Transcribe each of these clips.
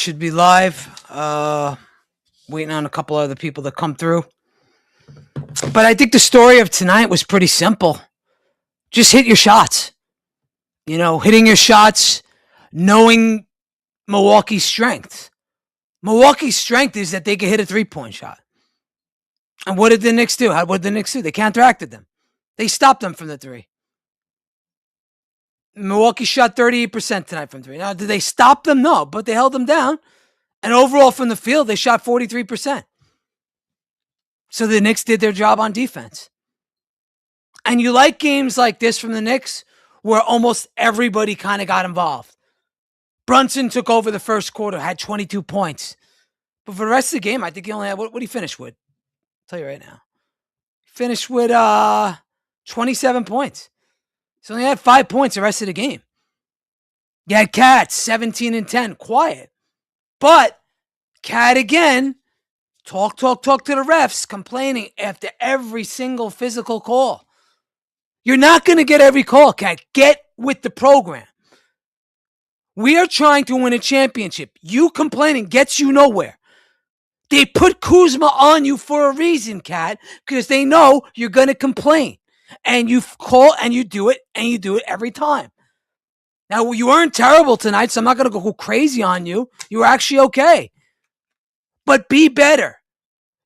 should be live. Waiting on a couple other people to come through. But I think the story of tonight was pretty simple. Just hit your shots. You know, hitting your shots, knowing Milwaukee's strength. Milwaukee's strength is that they can hit a three-point shot. And what did the Knicks do? What did the Knicks do? They counteracted them. They stopped them from the three. Milwaukee shot 38% tonight from three. Now, did they stop them? No, but they held them down. And overall from the field, they shot 43%. So the Knicks did their job on defense. And you like games like this from the Knicks where almost everybody kind of got involved. Brunson took over the first quarter, had 22 points. But for the rest of the game, I think he only had, what did he finish with? I'll tell you right now. He finished with 27 points. So he only had 5 points the rest of the game. You had Cat, 17 and 10, quiet. But Cat again, talk to the refs, complaining after every single physical call. You're not going to get every call, Cat. Get with the program. We are trying to win a championship. You complaining gets you nowhere. They put Kuzma on you for a reason, Cat, because they know you're going to complain. And you call and you do it every time. Now, you weren't terrible tonight, so I'm not going to go crazy on you. You were actually okay. But be better.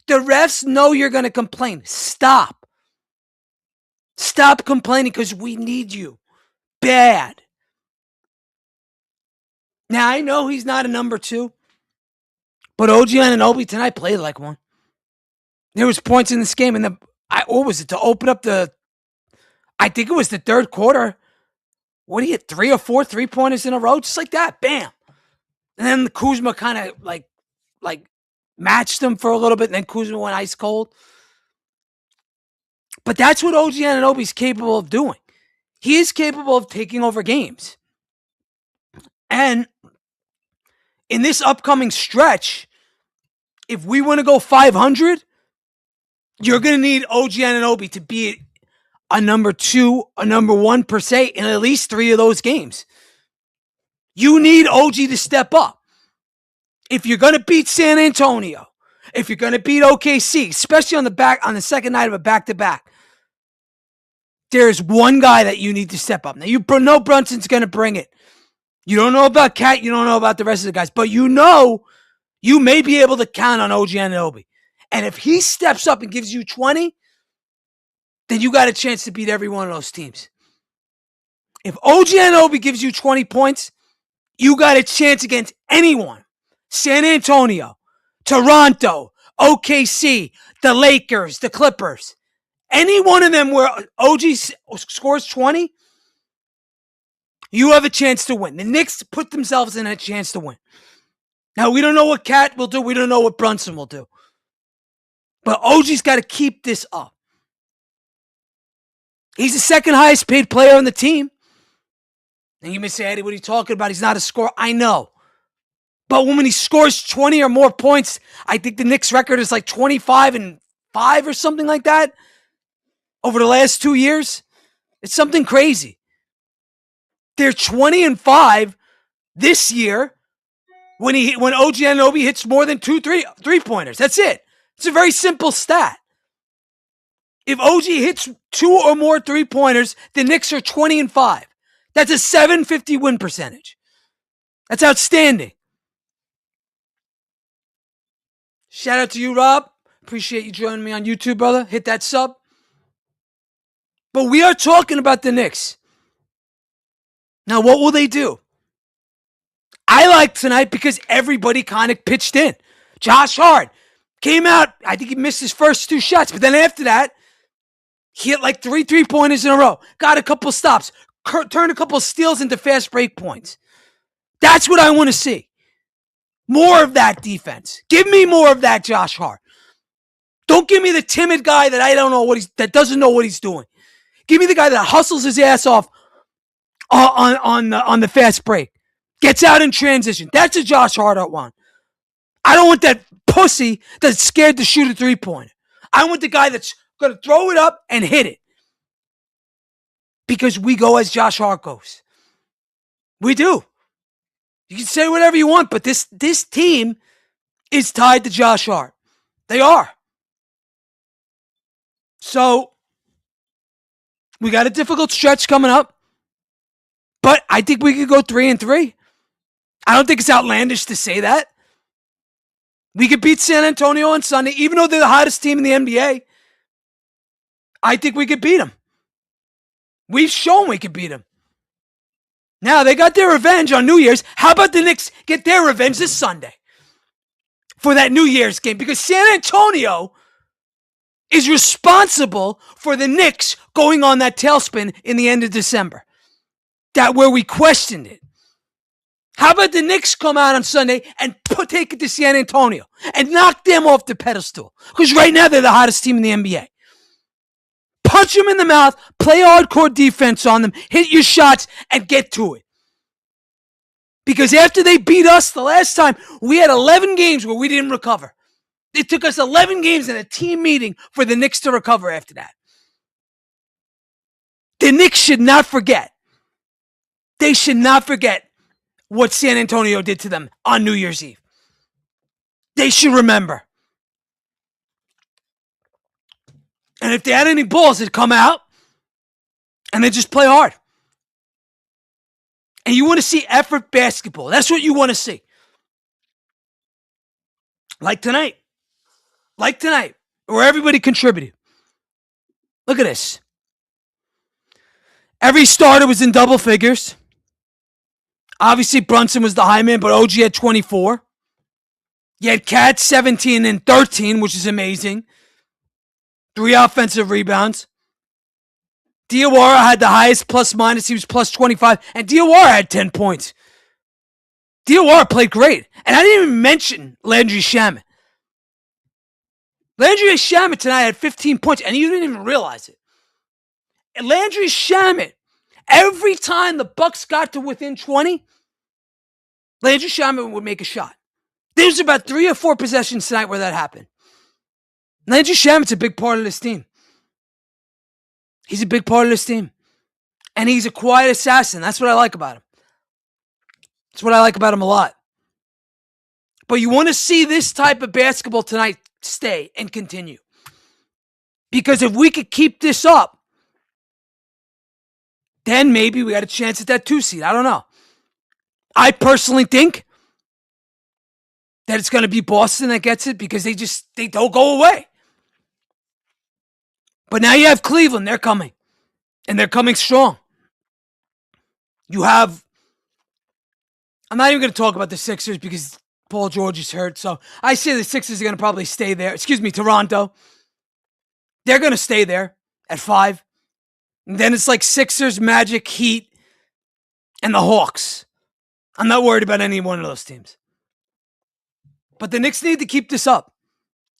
The refs know you're going to complain. Stop. Stop complaining because we need you. Bad. Now, I know he's not a number two, but OG Anunoby tonight played like one. There was points in this game, and what was it, to open up I think it was the third quarter. What, he hit 3 or 4 3-pointers in a row? Just like that. Bam. And then the Kuzma kind of like matched them for a little bit, and then Kuzma went ice cold. But that's what OG Anunoby's capable of doing. He is capable of taking over games. And in this upcoming stretch, if we want to go 500, you're going to need OG Anunoby to be a number 2, a number 1 per se in at least 3 of those games. You need OG to step up. If you're going to beat San Antonio, if you're going to beat OKC, especially on the second night of a back-to-back, there's one guy that you need to step up. Now, you know Brunson's going to bring it. You don't know about Cat. You don't know about the rest of the guys. But you know you may be able to count on OG Anunoby. And if he steps up and gives you 20, then you got a chance to beat every one of those teams. If OG Anunoby gives you 20 points, you got a chance against anyone. San Antonio, Toronto, OKC, the Lakers, the Clippers. Any one of them where OG scores 20, you have a chance to win. The Knicks put themselves in a chance to win. Now, we don't know what Cat will do. We don't know what Brunson will do. But OG's got to keep this up. He's the second highest paid player on the team. And you may say, Eddie, what are you talking about? He's not a scorer. I know. But when he scores 20 or more points, I think the Knicks record is like 25-5 or something like that over the last 2 years. It's something crazy. They're 20-5 this year when OG Anunoby hits more than 2 three-pointers. That's it. It's a very simple stat. If OG hits 2 or more three-pointers, the Knicks are 20-5. That's a .750 win percentage. That's outstanding. Shout out to you, Rob. Appreciate you joining me on YouTube, brother. Hit that sub. But we are talking about the Knicks. Now, what will they do? I like tonight because everybody kind of pitched in. Josh Hart came out. I think he missed his first 2 shots. But then after that, he hit like 3 3-pointers in a row. Got a couple stops. Turned a couple of steals into fast break points. That's what I want to see. More of that defense. Give me more of that Josh Hart. Don't give me the timid guy that that doesn't know what he's doing. Give me the guy that hustles his ass off on the fast break. Gets out in transition. That's a Josh Hart I want. I don't want that pussy that's scared to shoot a 3-pointer. I want the guy that's going to throw it up and hit it. Because we go as Josh Hart goes. We do. You can say whatever you want, but this team is tied to Josh Hart. They are. So, we got a difficult stretch coming up, but I think we could go 3-3. I don't think it's outlandish to say that. We could beat San Antonio on Sunday, even though they're the hottest team in the NBA. I think we could beat them. We've shown we could beat them. Now, they got their revenge on New Year's. How about the Knicks get their revenge this Sunday for that New Year's game? Because San Antonio is responsible for the Knicks going on that tailspin in the end of December. That where we questioned it. How about the Knicks come out on Sunday and take it to San Antonio and knock them off the pedestal? Because right now they're the hottest team in the NBA. Punch them in the mouth, play hardcore defense on them, hit your shots, and get to it. Because after they beat us the last time, we had 11 games where we didn't recover. It took us 11 games in a team meeting for the Knicks to recover after that. The Knicks should not forget. They should not forget what San Antonio did to them on New Year's Eve. They should remember. And if they had any balls, they'd come out and they just play hard. And you want to see effort basketball. That's what you want to see. Like tonight, where everybody contributed. Look at this. Every starter was in double figures. Obviously, Brunson was the high man, but OG had 24. You had Cat 17 and 13, which is amazing. 3 offensive rebounds. Diawara had the highest plus minus. He was plus 25. And Diawara had 10 points. Diawara played great. And I didn't even mention Landry Shamet. Landry Shamet tonight had 15 points, and you didn't even realize it. And Landry Shamet, every time the Bucks got to within 20, Landry Shamet would make a shot. There's about 3 or 4 possessions tonight where that happened. Landry Shamet's a big part of this team. He's a big part of this team. And he's a quiet assassin. That's what I like about him. That's what I like about him a lot. But you want to see this type of basketball tonight stay and continue. Because if we could keep this up, then maybe we got a chance at that 2 seed. I don't know. I personally think that it's going to be Boston that gets it because they don't go away. But now you have Cleveland. They're coming. And they're coming strong. You have... I'm not even going to talk about the Sixers because Paul George is hurt. So I say the Sixers are going to probably stay there. Excuse me, Toronto. They're going to stay there at 5. And then it's like Sixers, Magic, Heat, and the Hawks. I'm not worried about any one of those teams. But the Knicks need to keep this up.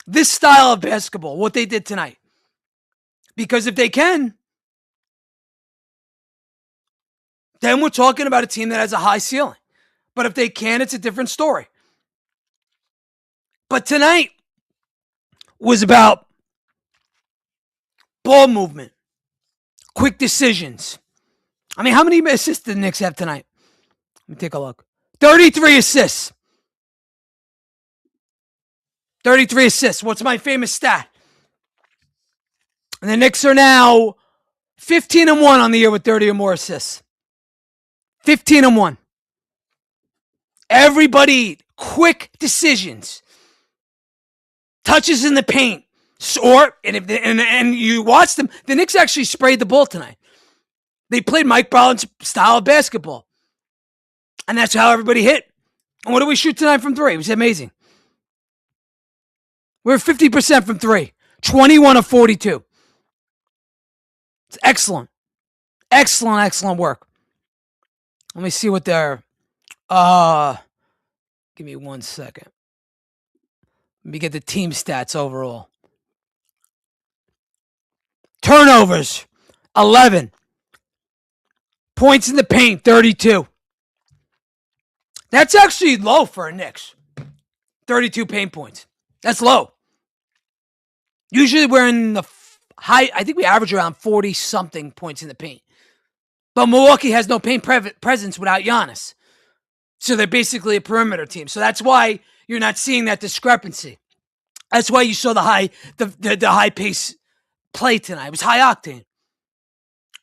This style of basketball, what they did tonight. Because if they can, then we're talking about a team that has a high ceiling. But if they can, it's a different story. But tonight was about ball movement, quick decisions. I mean, how many assists did the Knicks have tonight? Let me take a look. 33 assists. 33 assists. What's my famous stat? And the Knicks are now 15-1 on the year with 30 or more assists. 15-1. Everybody, quick decisions. Touches in the paint. And you watch them, the Knicks actually sprayed the ball tonight. They played Mike Brown's style of basketball. And that's how everybody hit. And what did we shoot tonight from 3? It was amazing. We're 50% from 3. 21 of 42. It's excellent. Excellent work. Let me see what they're... give me 1 second. Let me get the team stats overall. Turnovers, 11. Points in the paint, 32. That's actually low for a Knicks. 32 paint points. That's low. Usually we're in the high, I think we average around 40-something points in the paint. But Milwaukee has no paint presence without Giannis. So they're basically a perimeter team. So that's why you're not seeing that discrepancy. That's why you saw the high pace play tonight. It was high octane.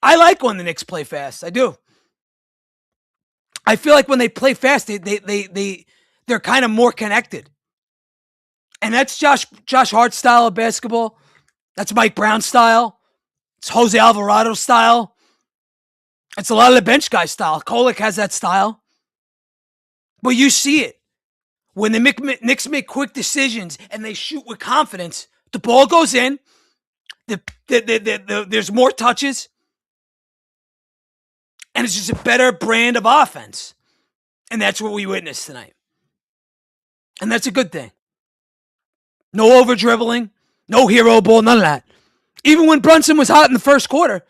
I like when the Knicks play fast. I do. I feel like when they play fast, they're kind of more connected. And that's Josh Hart's style of basketball. That's Mike Brown's style. It's Jose Alvarado's style. It's a lot of the bench guys' style. Kolek has that style. But you see it. When the Knicks make quick decisions and they shoot with confidence, the ball goes in. There's more touches. And it's just a better brand of offense. And that's what we witnessed tonight. And that's a good thing. No over dribbling, no hero ball, none of that. Even when Brunson was hot in the first quarter,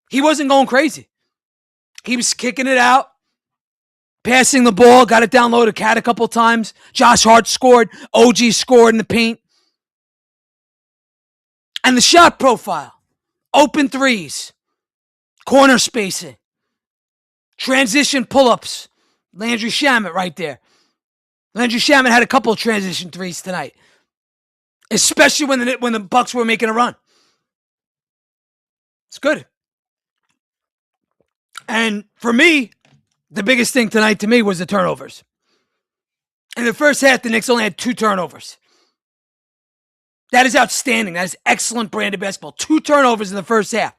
he wasn't going crazy. He was kicking it out, passing the ball, got it down low to Cat a couple times. Josh Hart scored. OG scored in the paint. And the shot profile, open threes, corner spacing, transition pull-ups. Landry Shamet right there. Landry Shamet had a couple of transition threes tonight, especially when the Bucks were making a run. It's good. And for me, the biggest thing tonight to me was the turnovers. In the first half, the Knicks only had 2 turnovers. That is outstanding. That is excellent brand of basketball. 2 turnovers in the first half.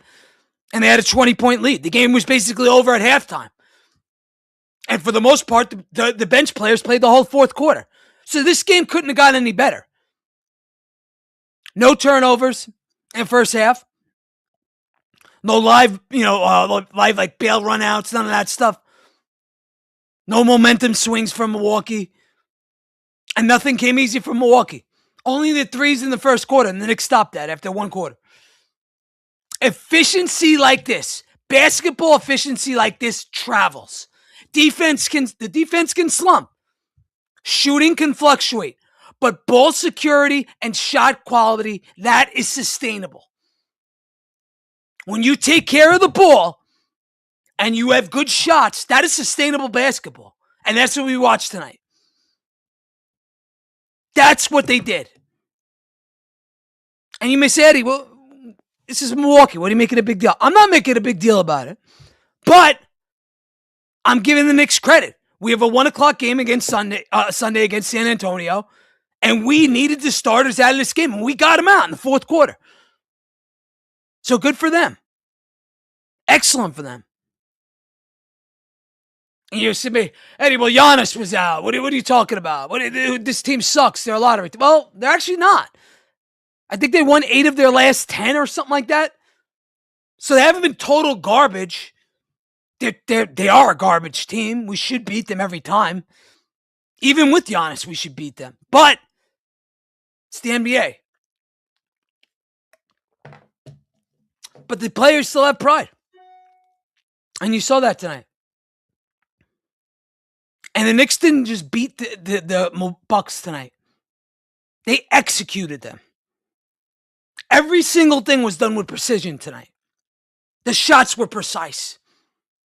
And they had a 20-point lead. The game was basically over at halftime. And for the most part, the bench players played the whole fourth quarter. So this game couldn't have gotten any better. No turnovers in the first half. No live like bail runouts, none of that stuff. No momentum swings from Milwaukee. And nothing came easy from Milwaukee. Only the threes in the first quarter, and the Knicks stopped that after one quarter. Efficiency like this, basketball efficiency like this travels. The defense can slump. Shooting can fluctuate. But ball security and shot quality, that is sustainable. When you take care of the ball and you have good shots, that is sustainable basketball. And that's what we watched tonight. That's what they did. And you may say, Eddie, well, this is Milwaukee. What are you making a big deal? I'm not making a big deal about it. But I'm giving the Knicks credit. We have a 1 o'clock game against Sunday against San Antonio. And we needed the starters out of this game. And we got them out in the fourth quarter. So good for them. Excellent for them. And you say to me, Eddie, well, Giannis was out. What are you talking about? This team sucks. They're a lottery. Well, they're actually not. I think they won 8 of their last 10 or something like that. So they haven't been total garbage. They are a garbage team. We should beat them every time. Even with Giannis, we should beat them. But it's the NBA. But the players still have pride. And you saw that tonight. And the Knicks didn't just beat the Bucks tonight. They executed them. Every single thing was done with precision tonight. The shots were precise.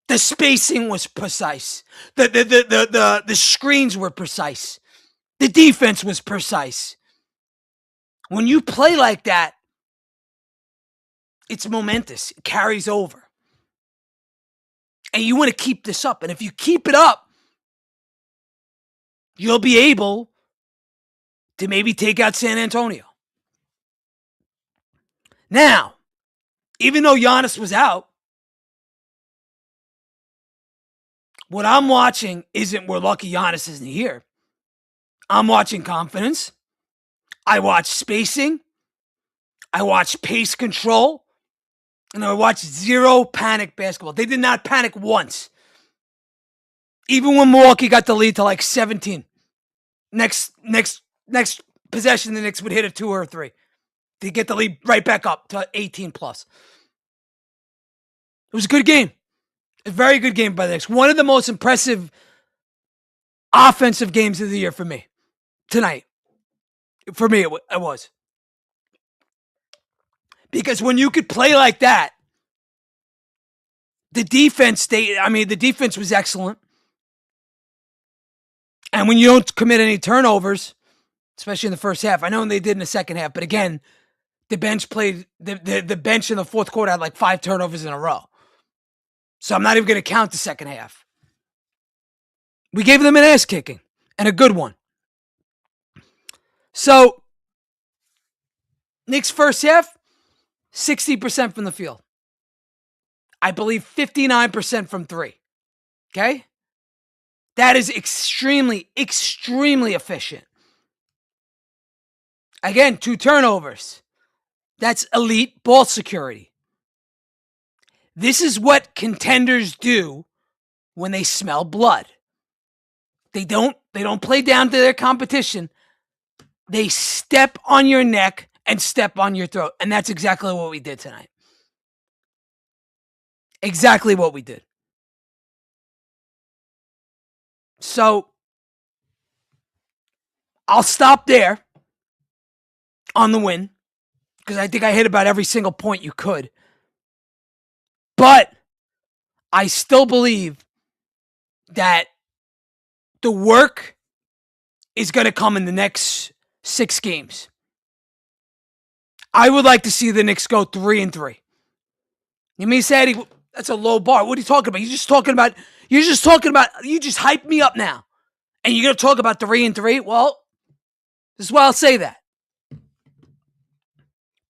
The spacing was precise. The screens were precise. The defense was precise. When you play like that, it's momentous. It carries over. And you want to keep this up. And if you keep it up, you'll be able to maybe take out San Antonio. Now, even though Giannis was out, what I'm watching isn't we're lucky Giannis isn't here. I'm watching confidence. I watch spacing. I watch pace control. And I watch zero panic basketball. They did not panic once. Even when Milwaukee got the lead to like 17. Next possession, the Knicks would hit a 2 or a 3. To get the lead right back up to 18 plus. It was a good game. A very good game by the Knicks. One of the most impressive offensive games of the year for me. Tonight. For me, it was. Because when you could play like that, the defense was excellent. And when you don't commit any turnovers, especially in the first half, I know they did in the second half, but again, the bench played the bench in the fourth quarter had like 5 turnovers in a row. So I'm not even going to count the second half. We gave them an ass kicking and a good one. So Knicks first half, 60% from the field. I believe 59% from 3. Okay? That is extremely, extremely efficient. Again, 2 turnovers. That's elite ball security. This is what contenders do when they smell blood. They don't play down to their competition. They step on your neck and step on your throat. And that's exactly what we did tonight. Exactly what we did. So I'll stop there on the win because I think I hit about every single point you could. But I still believe that the work is going to come in the next 6 games. I would like to see the Knicks go 3-3. You may say that's a low bar. What are you talking about? You just hyped me up now. And you're going to talk about 3-3? Well, this is why I'll say that.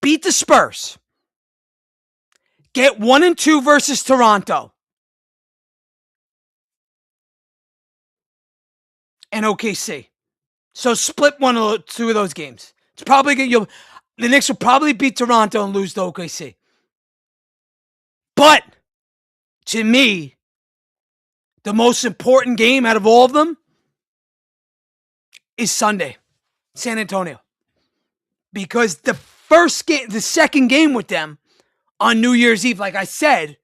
Beat the Spurs. Get 1-2 versus Toronto. And OKC. So split 1 or 2 of those games. It's probably the Knicks will probably beat Toronto and lose to OKC. But to me, the most important game out of all of them is Sunday, San Antonio. Because the second game with them on New Year's Eve, like I said,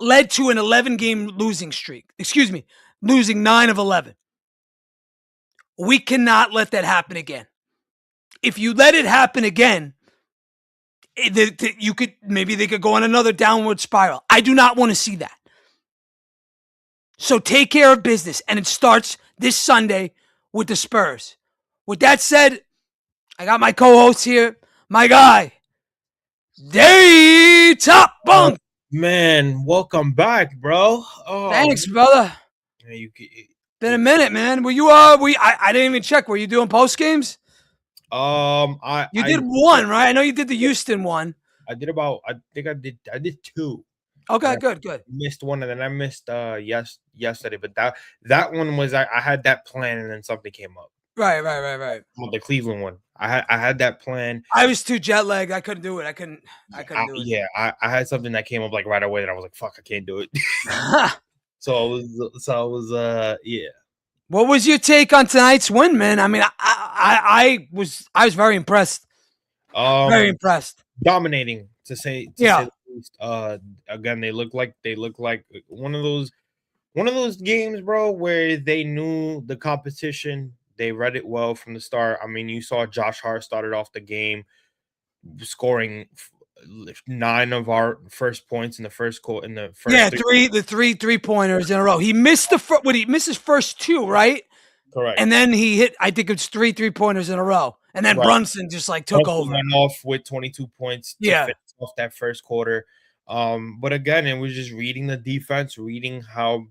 led to an 11-game losing streak. Excuse me, losing 9 of 11. We cannot let that happen again. If you let it happen again, maybe they could go on another downward spiral. I do not want to see that. So take care of business, and it starts this Sunday with the Spurs. With that said, I got my co-host here, my guy, Day Top Bunk. Man, welcome back, bro. Oh, thanks, brother. Yeah, been a minute, man. Were you? I didn't even check. Were you doing post games? I did one, right? I know you did the Houston one. I did about. I think I did 2. Okay, good. Missed one, and then I missed yesterday. But that one was I had that plan, and then something came up. Right. Well, the Cleveland one. I had that plan. I was too jet lagged. I couldn't do it. I couldn't do it. Yeah, I had something that came up like right away that I was like, fuck, I can't do it. So I was yeah. What was your take on tonight's win, man? I mean, I was very impressed. Very impressed. Dominating to say yeah. Say the least. Again, they look like one of those games, bro, where they knew the competition. They read it well from the start. I mean, you saw Josh Hart started off the game scoring 9 of our first points in the first quarter. Yeah, 3 pointers in a row. He missed he missed his first 2, right? Correct. And then he hit, I think it's 3 pointers in a row. And then Brunson just took over. Went off with 22 points to finish off that first quarter. But again, it was just reading the defense, reading how,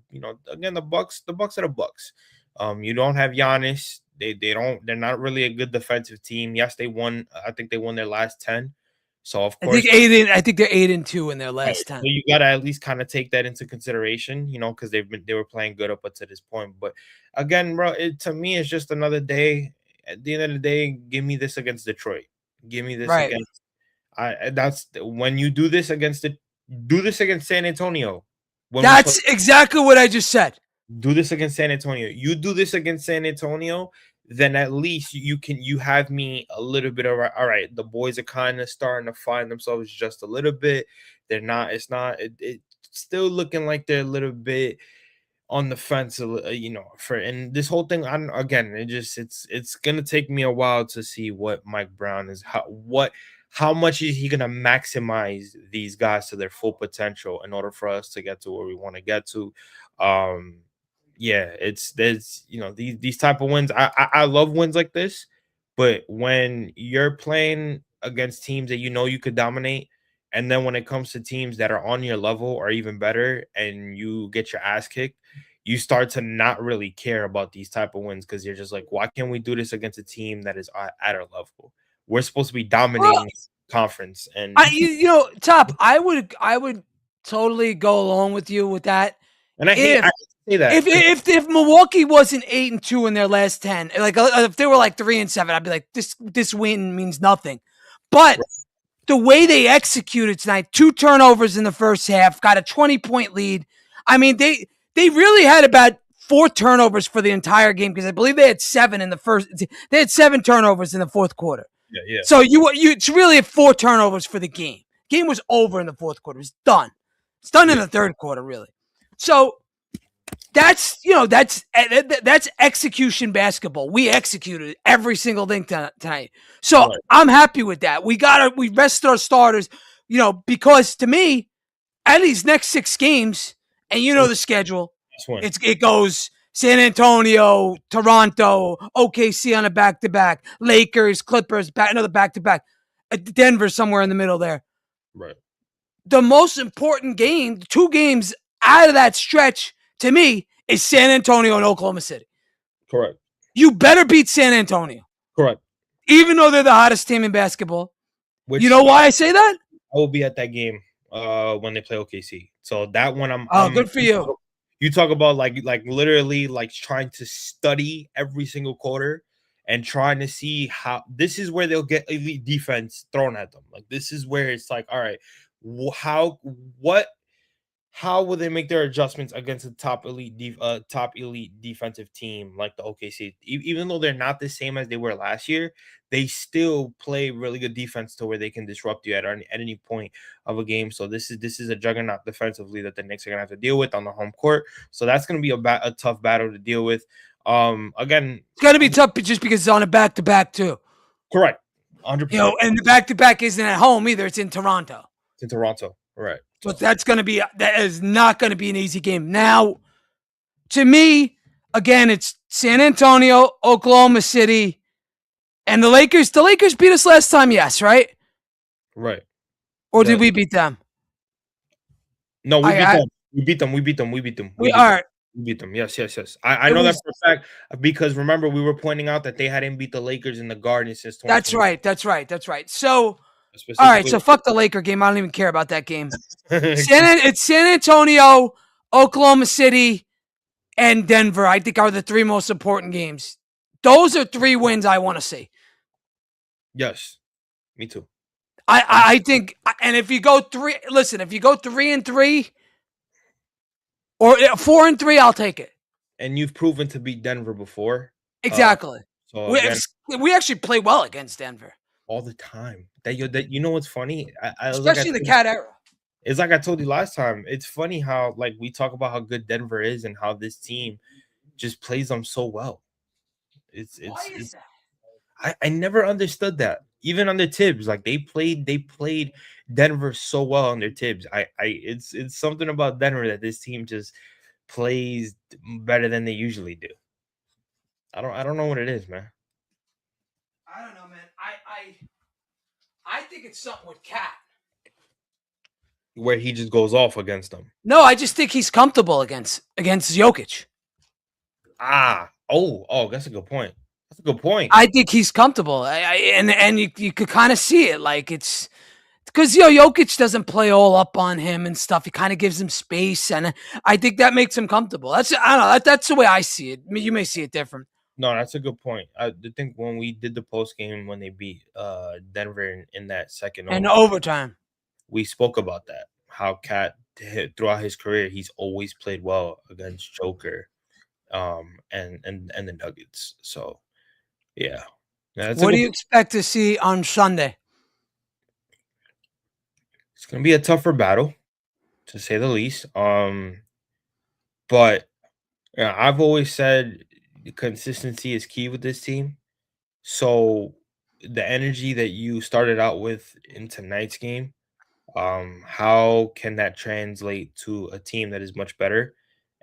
again, the Bucks are the Bucks. You don't have Giannis. They're not really a good defensive team. Yes, they won. I think they won their last 10. So of course, I think they're 8-2 in their last 10. So you gotta at least kind of take that into consideration, because they were playing good up to this point. But again, bro, to me, it's just another day. At the end of the day, give me this against Detroit. Give me this against. That's when you do this against San Antonio. That's exactly what I just said. Do this against San Antonio. You do this against San Antonio, then at least you have me a little bit of all right. The boys are kind of starting to find themselves just a little bit. It's still looking like they're a little bit on the fence, and this whole thing. It's gonna take me a while to see what Mike Brown is, how much is he gonna maximize these guys to their full potential in order for us to get to where we want to get to. Yeah, there's these type of wins. I love wins like this, but when you're playing against teams that you could dominate, and then when it comes to teams that are on your level or even better, and you get your ass kicked, you start to not really care about these type of wins because you're just like, why can't we do this against a team that is at our level? We're supposed to be Well, dominating conference, and Top, I would totally go along with you with that and I if hate to say that if because if if Milwaukee wasn't 8-2 in their last 10, like if they were like 3-7, I'd be like, this win means nothing. But the way they executed tonight, 2 turnovers in the first half, got a 20-point lead. I mean, they really had about 4 turnovers for the entire game because I believe they had 7 in the first. They had 7 turnovers in the fourth quarter. yeah, So it's really 4 turnovers for the game. Game was over in the fourth quarter. It's done. It's done in yeah, the third quarter, really. So that's execution basketball. We executed every single thing tonight. So right. I'm happy with that. We rested our starters, because to me, at these next 6 games, and the schedule, This one, it goes San Antonio, Toronto, OKC on a back to back, Lakers, Clippers, another back to back, Denver somewhere in the middle there. right. The most important game, 2 games out of that stretch to me is San Antonio and Oklahoma City. Correct. You better beat San Antonio, Correct. even though they're the hottest team in basketball. You Which know why I say that? I will be at that game when they play OKC. So that one Oh, good for you. you talk about like literally like trying to study every single quarter and trying to see how this is where they'll get elite defense thrown at them. Like this is where it's like, all right, how what how will they make their adjustments against a top elite defensive team like the OKC? Even though they're not the same as they were last year, they still play really good defense to where they can disrupt you at any point of a game. So this is a juggernaut defensively that the Knicks are gonna have to deal with on the home court. So that's gonna be a tough battle to deal with. Again, It's going to be tough just because it's on a back to back, too. correct, 100%. And the back to back isn't at home either. It's in Toronto. It's in Toronto, right? So So that is not going to be an easy game. Now, to me, again, it's San Antonio, Oklahoma City, and the Lakers. The Lakers beat us last time, yes, right? right. Or did The we beat them? No, we I, beat I them. We beat them. We beat them. We beat them. We we beat them. are. We beat them. Yes, yes, yes. I It know that was. for a fact because remember we were pointing out that they hadn't beat the Lakers in the Garden since That's 2020 right. That's right. That's right. So, all right. specifically. So fuck the Laker game. I don't even care about that game. It's San Antonio, Oklahoma City, and Denver. I think are the 3 most important games. Those are 3 wins I want to see. Yes, me too. I think, and if you go 3-3 or 4-3, I'll take it. And you've proven to beat Denver before. Exactly. So We again, we actually play well against Denver, all the time. That you know what's funny? I was like especially in the cat era. it's like I told you last time. It's funny how like we talk about how good Denver is and how this team just plays them so well. Why is It's that? I never understood that. Even under Tibbs, like they played Denver so well under Tibbs. It's something about Denver that this team just plays better than they usually do. I don't know what it is, man. I don't know, man. I think it's something with Cat. Where he just goes off against them. No, I just think he's comfortable against Jokic. That's a good point. That's a good point. I think he's comfortable, and you could kind of see it. Like it's because Jokic doesn't play all up on him and stuff. He kind of gives him space, and I think that makes him comfortable. I don't know. That's the way I see it. I mean, you may see it different. No, that's a good point. I think when we did the post game when they beat Denver in that second And overtime. we spoke about that. How Cat throughout his career, he's always played well against Joker, and the Nuggets. So yeah, What do you expect to see on Sunday? it's gonna be a tougher battle, to say the least. But yeah, I've always said the consistency is key with this team. So the energy that you started out with in tonight's game, how can that translate to a team that is much better?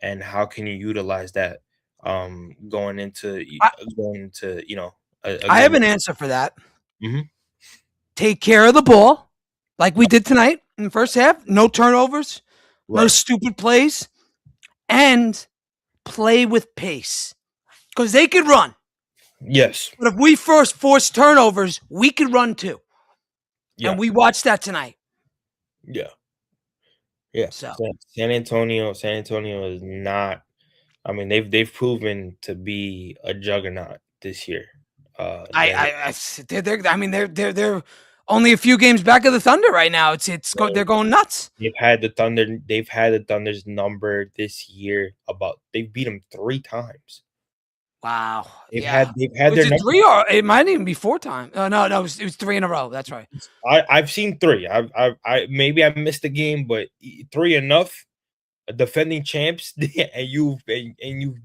and how can you utilize that going into I, a I have game. an answer for that. Mhm. Take care of the ball, like we did tonight in the first half. No turnovers, no Right. stupid plays, and play with pace because they could run. Yes. But if we first force turnovers, we could run too, and Yeah. we watched that tonight. Yeah. Yeah. So San Antonio is not. I mean, they've proven to be a juggernaut this year. They're I mean, they're only a few games back of the Thunder right now. They're going nuts. they've had the Thunder. They've had the Thunder's number this year. They've beat them 3 times. Wow. They've Yeah. had they've had Was their it number. 3 or it might even be 4 times? No, it was 3 in a row. That's right. I've seen 3. I maybe I missed the game, but 3 enough. Defending champs, and you've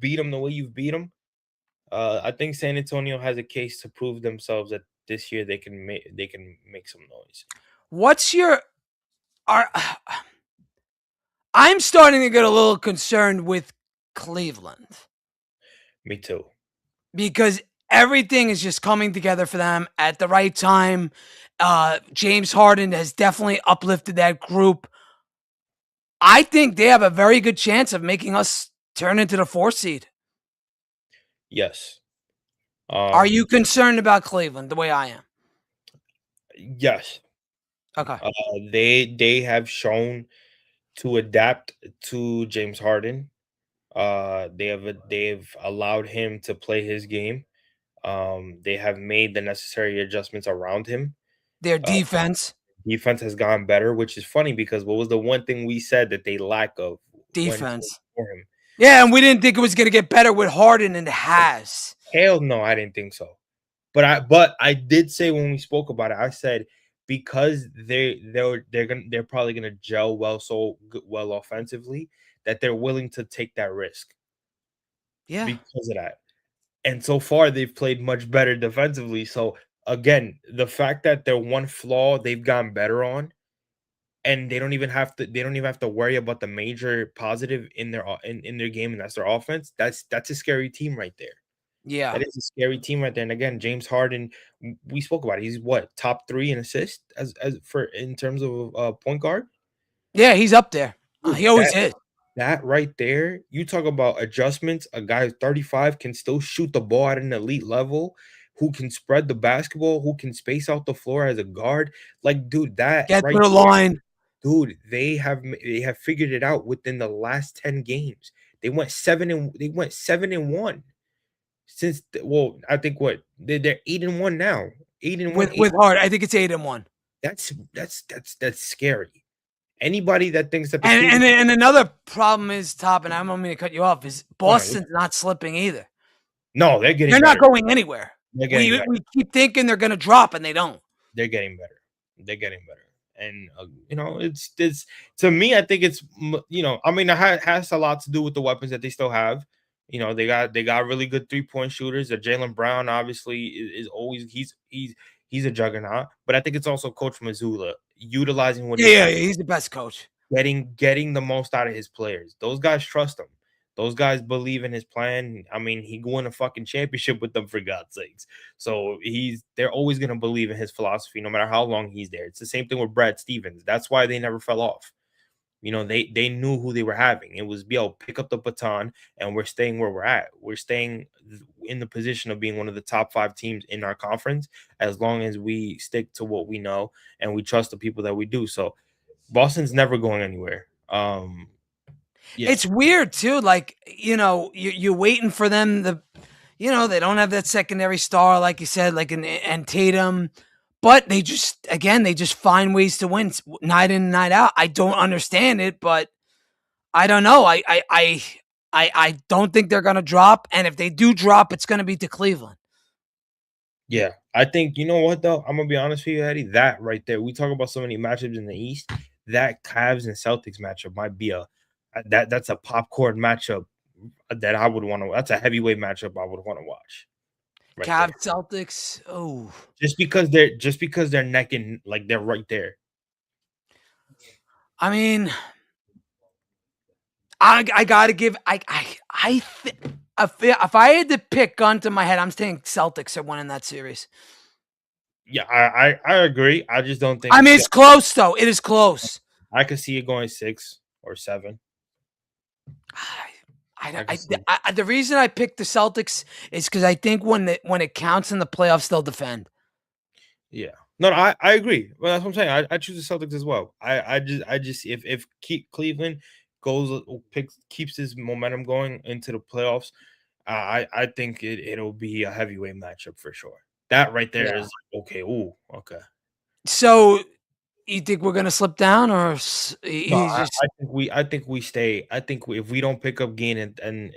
beat them the way you've beat them. I think San Antonio has a case to prove themselves that this year they can make some noise. What's your are I'm starting to get a little concerned with Cleveland Me too. because everything is just coming together for them at the right time. James Harden has definitely uplifted that group. I think they have a very good chance of making us turn into the 4th seed. Yes. Are you Um. concerned about Cleveland the way I am? Yes. Okay. They have shown to adapt to James Harden. They've allowed him to play his game. They have made the necessary adjustments around him. Their Uh, defense. Defense has gotten better, which is funny because what was the one thing we said that they lack of when Defense. for him? Yeah, and we didn't think it was going to get better with Harden, and it has. Hell no, I didn't think so. But I did say when we spoke about it, I said because they're probably gonna gel well offensively that they're willing to take that risk Yeah. because of that. And so far they've played much better defensively. So again, the fact that their one flaw they've gotten better on, and they don't even have to worry about the major positive in their game, and that's their offense. That's a scary team right there. Yeah. That is a scary team right there. And again, James Harden, we spoke about it. He's what, top 3 in assists as for in terms of point guard. Yeah, he's up there. Dude, He always is. that right there, you talk about adjustments. A guy who's 35 can still shoot the ball at an elite level, who can spread the basketball, who can space out the floor as a guard. Like, dude, that Get to right the there, line. dude, they have figured it out within the last 10 games. They went 7-1 since I think what they're 8-1 now. 8-1, With Harden. I think it's 8-1. that's scary. Anybody that thinks that the And, Cleveland, and and another problem is, Top, and I don't mean to cut you off, is no, no, Boston's not slipping either. no, they're getting They're not better. going anywhere. They're getting We better. we keep thinking they're going to drop, and they don't. They're getting better. They're getting better. And it's to me, I think I mean, it has a lot to do with the weapons that they still have. They got really good 3-point shooters. Jalen Brown obviously is always he's a juggernaut. But I think it's also Coach Mazzulla utilizing what he Yeah, has, he's the best coach. getting the most out of his players. Those guys trust him. Those guys believe in his plan. I mean, he won a fucking championship with them for God's sakes. So they're always gonna believe in his philosophy, no matter how long he's there. It's the same thing with Brad Stevens. That's why they never fell off. They knew who they were having. It was, yo, pick up the baton, and we're staying where we're at. We're staying in the position of being one of the top 5 teams in our conference as long as we stick to what we know and we trust the people that we do. So Boston's never going anywhere. Yeah. It's weird too. Like, you're waiting for them. They don't have that secondary star, like you said, like and Tatum, but they just find ways to win night in and night out. I don't understand it, but I don't know. I don't think they're gonna drop, and if they do drop, it's gonna be to Cleveland. Yeah, I think, you know what though? I'm gonna be honest with you, Eddie. That right there, we talk about so many matchups in the East. That Cavs and Celtics matchup might be that's a popcorn matchup that I would want to. That's a heavyweight matchup I would want to watch. Right there, Cavs, Celtics. Oh, just because they're neck and like they're right there. I mean, I gotta give. If I had to pick gun to my head, I'm saying Celtics are winning that series. Yeah, I agree. I just don't think I mean, it's. it's close though. It is close. I could see it going 6 or 7. I could see. The reason I picked the Celtics is because I think when it counts in the playoffs, they'll defend. Yeah. No, I agree. Well, that's what I'm saying. I choose the Celtics as well. I just if Cleveland keeps his momentum going into the playoffs, I think it'll be a heavyweight matchup for sure. That right there Yeah. is okay. Ooh, okay. So you think we're gonna slip down, or No, he's just I think we stay. I think if we don't pick up Gain in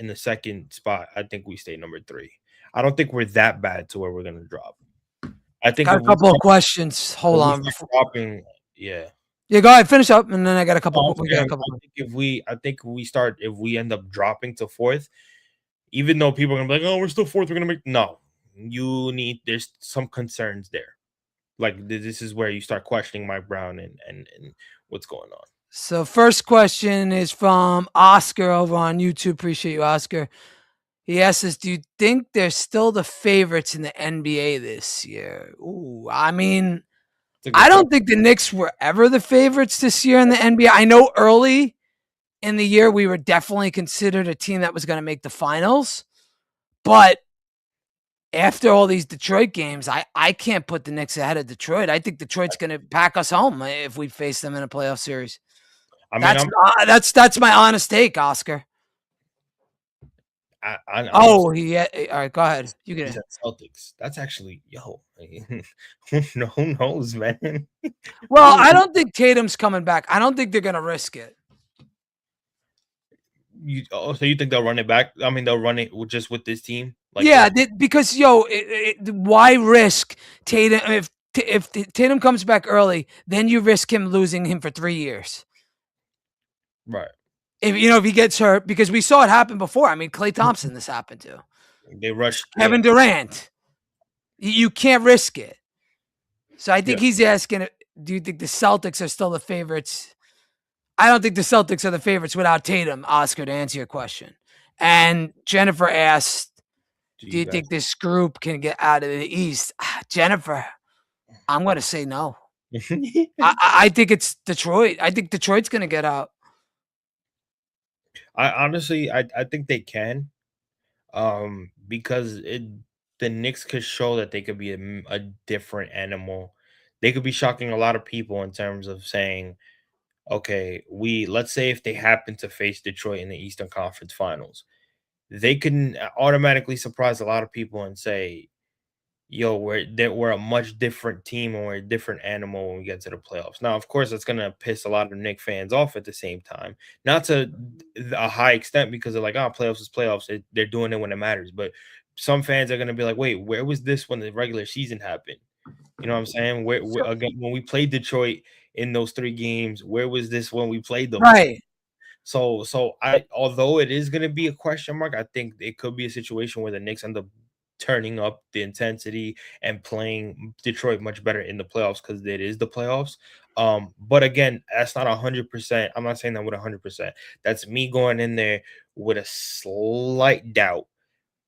the second spot, I think we stay number 3. I don't think we're that bad to where we're gonna drop. I think got a couple of questions. Hold if we on. start dropping, yeah. Yeah, go ahead, finish up, and then I got a couple. No, I'm We got a saying, couple. if we end up dropping to 4th, even though people are gonna be like, "Oh, we're still 4th, we're gonna make," no, there's some concerns there. Like this is where you start questioning Mike Brown and what's going on. So first question is from Oscar over on YouTube. Appreciate you, Oscar. He asks us, do you think they're still the favorites in the NBA this year? Ooh, I mean, I don't think the Knicks were ever the favorites this year in the NBA. I know early in the year we were definitely considered a team that was going to make the finals, but after all these Detroit games, I can't put the Knicks ahead of Detroit. I think Detroit's going to pack us home if we face them in a playoff series. I mean, That's my honest take, Oscar. All right, go ahead. You get it. Celtics. That's actually who knows, man. Well, I don't think Tatum's coming back. I don't think they're going to risk it. So you think they'll run it back? I mean, they'll run it just with this team? Like, yeah, because why risk Tatum if Tatum comes back early? Then you risk him losing him for 3 years, right? If he gets hurt, because we saw it happen before. I mean, Klay Thompson, this happened to. They rushed Kevin Durant. You can't risk it. So I think he's asking, do you think the Celtics are still the favorites? I don't think the Celtics are the favorites without Tatum, Oscar, to answer your question. And Jennifer asked, do you think this group can get out of the East? Jennifer, I'm going to say no. I think it's Detroit. I think Detroit's going to get out. I think they can, because the Knicks could show that they could be a different animal. They could be shocking a lot of people in terms of saying, okay, let's say if they happen to face Detroit in the Eastern Conference Finals, they can automatically surprise a lot of people and say, yo, we're a much different team and we're a different animal when we get to the playoffs. Now, of course, that's gonna piss a lot of Knicks fans off at the same time, not to a high extent because they're like, oh, playoffs is playoffs. They're doing it when it matters. But some fans are gonna be like, wait, where was this when the regular season happened? You know what I'm saying? Again, when we played Detroit in those 3 games, where was this when we played them? Right. So although it is gonna be a question mark, I think it could be a situation where the Knicks end up turning up the intensity and playing Detroit much better in the playoffs because it is the playoffs. But again, that's not 100%. I'm not saying that with 100%. That's me going in there with a slight doubt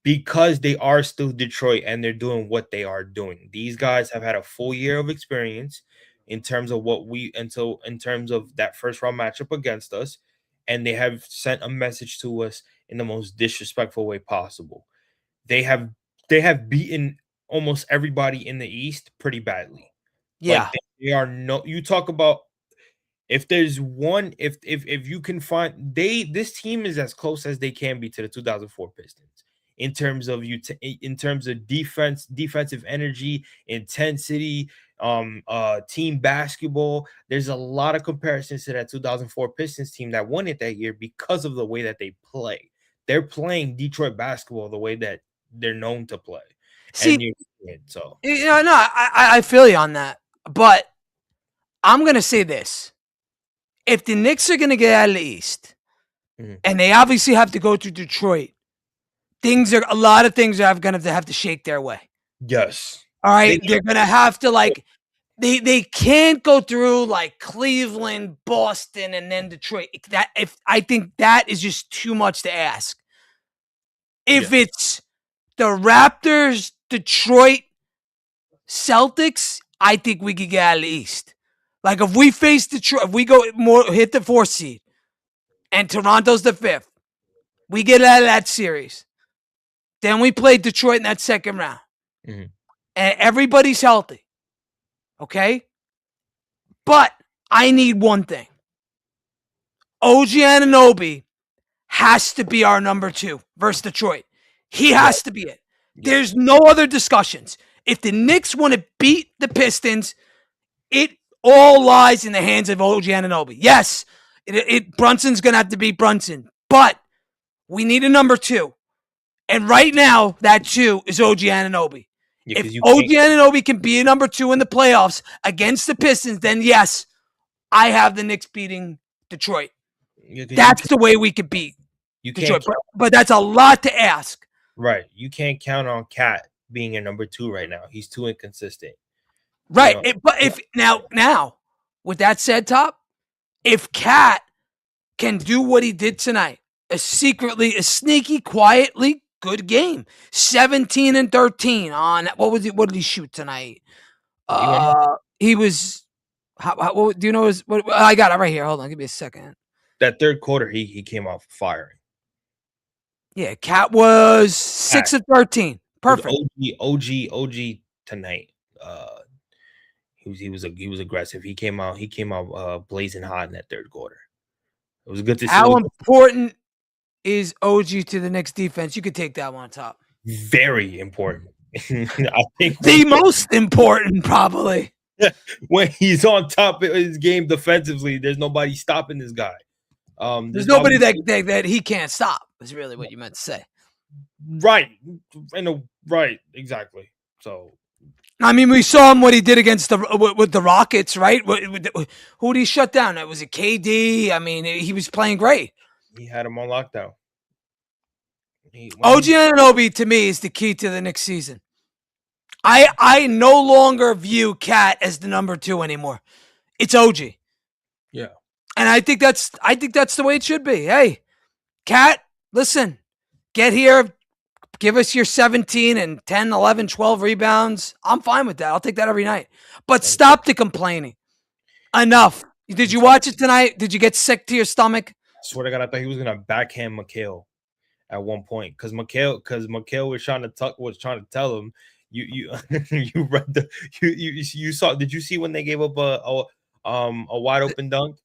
because they are still Detroit and they're doing what they are doing. These guys have had a full year of experience in terms of in terms of that first round matchup against us, and they have sent a message to us in the most disrespectful way possible. They have beaten almost everybody in the East pretty badly. Yeah. Like they are you talk about if there's one if you can find this team is as close as they can be to the 2004 Pistons in terms of in terms of defensive energy, intensity, team basketball. There's a lot of comparisons to that 2004 Pistons team that won it that year because of the way that they play. They're playing Detroit basketball the way that they're known to play. See, so I feel you on that, but I'm gonna say this: if the Knicks are gonna get out of the East, and they obviously have to go to Detroit, a lot of things are gonna have to shake their way. Yes. All right, they're gonna have to They can't go through like Cleveland, Boston, and then Detroit. I think that is just too much to ask. If it's the Raptors, Detroit, Celtics, I think we could get out of the East. Like if we face Detroit, if we go more hit the 4th seed, and Toronto's the 5th, we get out of that series. Then we play Detroit in that second round, and everybody's healthy. Okay, but I need one thing. OG Anunoby has to be our number 2 versus Detroit. He has to be it. There's no other discussions. If the Knicks want to beat the Pistons, it all lies in the hands of OG Anunoby. Yes, Brunson's going to have to beat Brunson, but we need a number 2. And right now, that 2 is OG Anunoby. If OG Anunoby can be a number 2 in the playoffs against the Pistons, then yes, I have the Knicks beating Detroit. That's the way we could beat Detroit. But that's a lot to ask. Right. You can't count on Cat being a number 2 right now. He's too inconsistent. Right. But if now, with that said, Top, if Cat can do what he did tonight, a sneaky, quietly good game, 17 and 13 on what did he shoot tonight? He was. What do you know? I got it right here. Hold on, give me a second. That third quarter, he came out firing. Yeah, Cat was 6 of 13. Perfect. OG tonight. He was aggressive. He came out blazing hot in that third quarter. It was good to see. How important is OG to the Knicks defense? You could take that one on top. Very important. I think the most important, probably. When he's on top of his game defensively, there's nobody stopping this guy. There's nobody that he can't stop. Is really what you meant to say. Right. Right. Exactly. So. I mean, we saw him what he did against with the Rockets, right? Who did he shut down? Was it KD? I mean, he was playing great. He had him on lockdown. OG Anunoby, to me, is the key to the next season. I no longer view Cat as the number 2 anymore. It's OG. Yeah. And I think that's the way it should be. Hey, Cat, listen, get here, give us your 17 and 10, 11, 12 rebounds. I'm fine with that. I'll take that every night. But stop the complaining. Enough. Did you watch it tonight? Did you get sick to your stomach? I swear to God, I thought he was gonna backhand McHale at one point because McHale was trying to tell him you read you saw. Did you see when they gave up a wide open dunk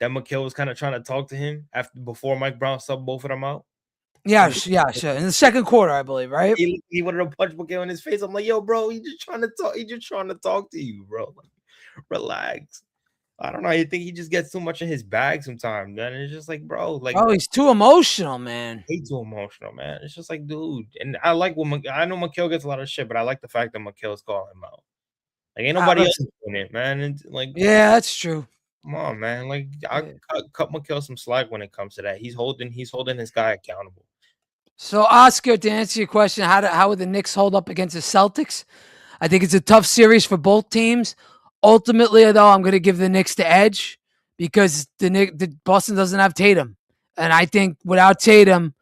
that McHale was kind of trying to talk to him before Mike Brown subbed both of them out? Yeah, sure. In the second quarter, I believe, right? He wanted to punch McHale in his face. I'm like, yo, bro, he's just trying to talk. He's just trying to talk to you, bro. Like, relax. I don't know. I think he just gets too much in his bag sometimes, man. It's just like, bro, like, he's too emotional, man. He's too emotional, man. It's just like, dude. And I like I know McHale gets a lot of shit, but I like the fact that McHale's calling him out. Like, ain't nobody else doing it, man. And like, yeah, that's true. Come on, man. Like, I cut McHale some slack when it comes to that. He's holding his guy accountable. So, Oscar, to answer your question, how would the Knicks hold up against the Celtics? I think it's a tough series for both teams. Ultimately, though, I'm going to give the Knicks the edge because the Boston doesn't have Tatum. And I think without Tatum,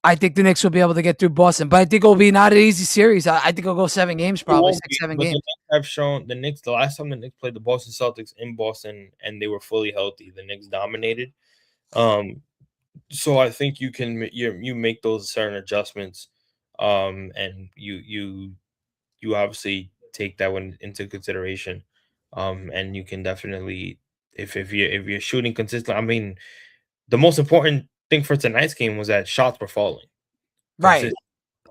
I think the Knicks will be able to get through Boston. But I think it'll be not an easy series. I think it'll go 7 games, probably 6-7 games. The Knicks have shown the last time the Knicks played the Boston Celtics in Boston and they were fully healthy, the Knicks dominated. So I think you make those certain adjustments, and you obviously take that one into consideration, and you can definitely if you're shooting consistently. I mean, the most important thing for tonight's game was that shots were falling. Right.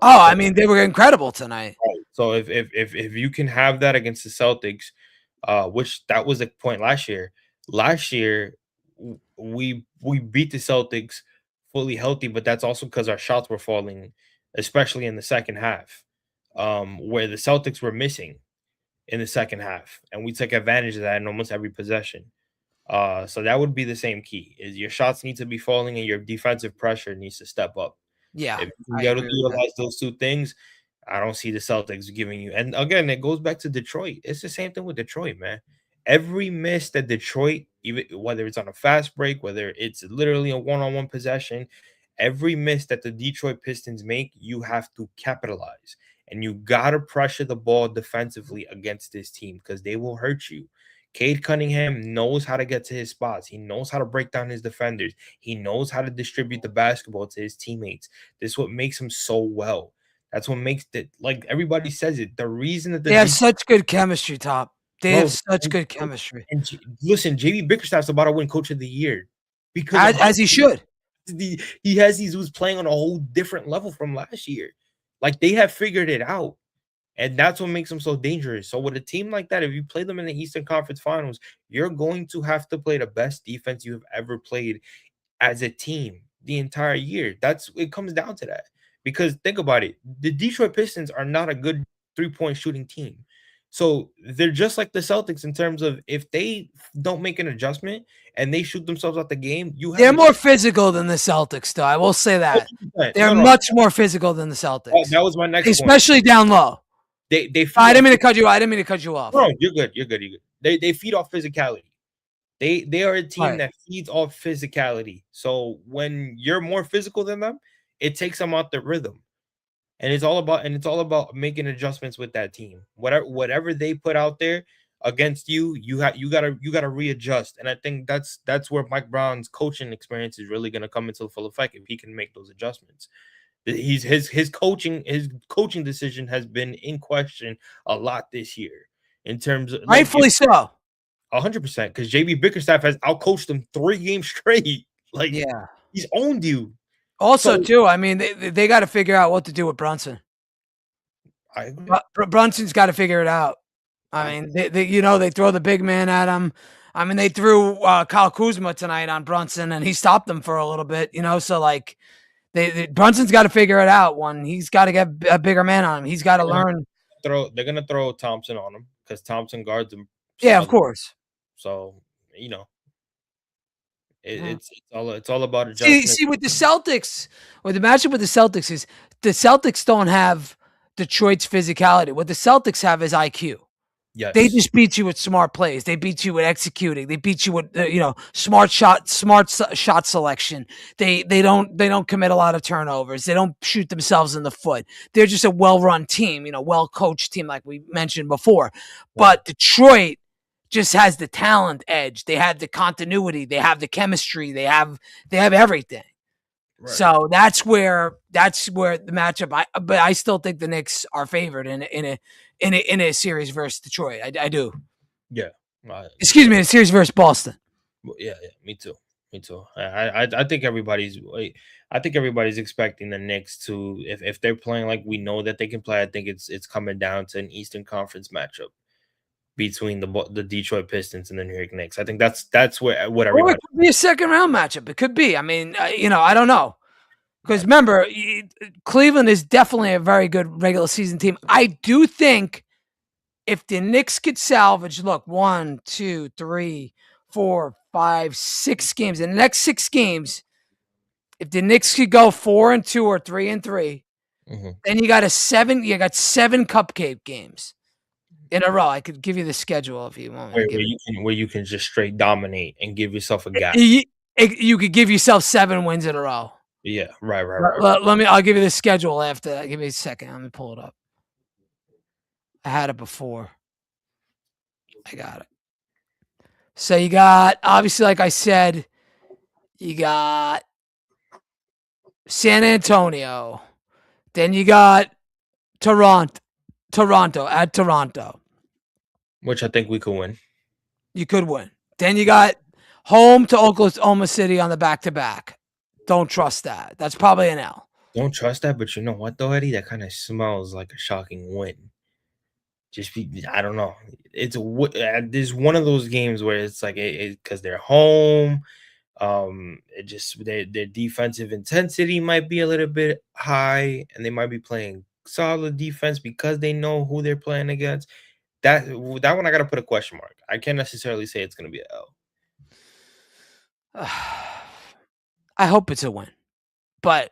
Oh, I mean, they were incredible tonight. Right. So if you can have that against the Celtics, which that was the point last year. Last year, we beat the Celtics fully healthy, but that's also because our shots were falling, especially in the second half, where the Celtics were missing in the second half, and we took advantage of that in almost every possession. So that would be the same key: is your shots need to be falling and your defensive pressure needs to step up. Yeah, if you got to utilize those two things, I don't see the Celtics giving you. And again, it goes back to Detroit. It's the same thing with Detroit, man. Every miss that Detroit, even whether it's on a fast break, whether it's literally a one-on-one possession, every miss that the Detroit Pistons make, you have to capitalize. And you gotta pressure the ball defensively against this team because they will hurt you. Cade Cunningham knows how to get to his spots. He knows how to break down his defenders. He knows how to distribute the basketball to his teammates. This is what makes him so well. That's what makes it, like everybody says it. The reason that They have such good chemistry, Top. They have bro, such good chemistry. and listen, JB Bickerstaff's about to win Coach of the Year because of how As he should. he has these who's playing on a whole different level from last year. Like they have figured it out. And that's what makes them so dangerous. So with a team like that, if you play them in the Eastern Conference Finals, you're going to have to play the best defense you have ever played as a team the entire year. That's it comes down to that. Because think about it, the Detroit Pistons are not a good three-point shooting team. So they're just like the Celtics in terms of if they don't make an adjustment and they shoot themselves out the game, you have They're more physical than the Celtics, though. I will say that. 100%. They're No, much more physical than the Celtics. that was my next point. Especially down low. They I didn't mean to cut you. I didn't mean to cut you off. No, you're good. You're good. You're good. They feed off physicality. They are a team that feeds off physicality. So when you're more physical than them, it takes them out the rhythm. And it's all about making adjustments with that team. Whatever they put out there against you, you gotta readjust. And I think that's where Mike Brown's coaching experience is really gonna come into full effect if he can make those adjustments. His coaching decision has been in question a lot this year in terms of rightfully so. 100% because JB Bickerstaff has outcoached them 3 games straight. Like Yeah, he's owned you. also, too, I mean, they got to figure out what to do with Brunson. I agree. Brunson's got to figure it out. I mean, they throw the big man at him. I mean, they threw Kyle Kuzma tonight on Brunson, and he stopped them for a little bit. So like, Brunson's got to figure it out. He's got to get a bigger man on him. He's got to learn. They're gonna throw Thompson on him because Thompson guards him. Yeah, of course. So it's all about adjustment. See, with the Celtics, or the matchup with the Celtics is the Celtics don't have Detroit's physicality. What the Celtics have is IQ. Yes. They just beat you with smart plays. They beat you with executing. They beat you with smart shot selection. They don't commit a lot of turnovers. They don't shoot themselves in the foot. They're just a well-run team, well-coached team like we mentioned before. But Detroit just has the talent edge. They have the continuity. They have the chemistry. They have everything. Right. So that's where the matchup. But I still think the Knicks are favored in a series versus Detroit. I do. Yeah. Excuse me, a series versus Boston. Yeah. Me too. I think everybody's expecting the Knicks to if they're playing like we know that they can play. I think it's coming down to an Eastern Conference matchup between the Detroit Pistons and the New York Knicks. I think that's what everybody. Or it could be a second round matchup. It could be. I mean, I don't know. Because remember, Cleveland is definitely a very good regular season team. I do think if the Knicks could salvage, 1, 2, 3, 4, 5, 6 games, in the next 6 games, if the Knicks could go 4-2 or 3-3, then you got 7 cupcake games in a row. I could give you the schedule if you want. Where you can just straight dominate and give yourself a gap. You could give yourself 7 wins in a row. Yeah, right. I'll give you the schedule after. Give me a second. Let me pull it up. I had it before. I got it. So you got, obviously, like I said, you got San Antonio. Then you got Toronto at Toronto. Which I think we could win. You could win. Then you got home to Oklahoma City on the back-to-back. Don't trust that. That's probably an L. Don't trust that, but you know what, though, Eddie? That kind of smells like a shocking win. I don't know. It's one of those games where it's like because they're home. It just their defensive intensity might be a little bit high, and they might be playing solid defense because they know who they're playing against. That one I gotta put a question mark. I can't necessarily say it's gonna be an L. I hope it's a win, but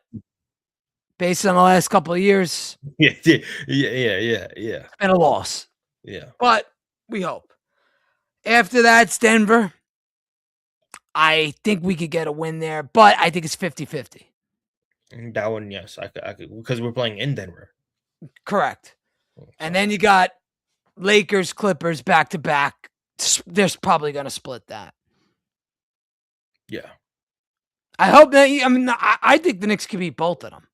based on the last couple of years, Yeah, yeah. it's been a loss. Yeah. But we hope. After that, it's Denver. I think we could get a win there, but I think it's 50-50. That one, yes, I could because we're playing in Denver. Correct. And then you got Lakers, Clippers back to back. They're probably going to split that. Yeah. I hope that. I mean, I think the Knicks could beat both of them.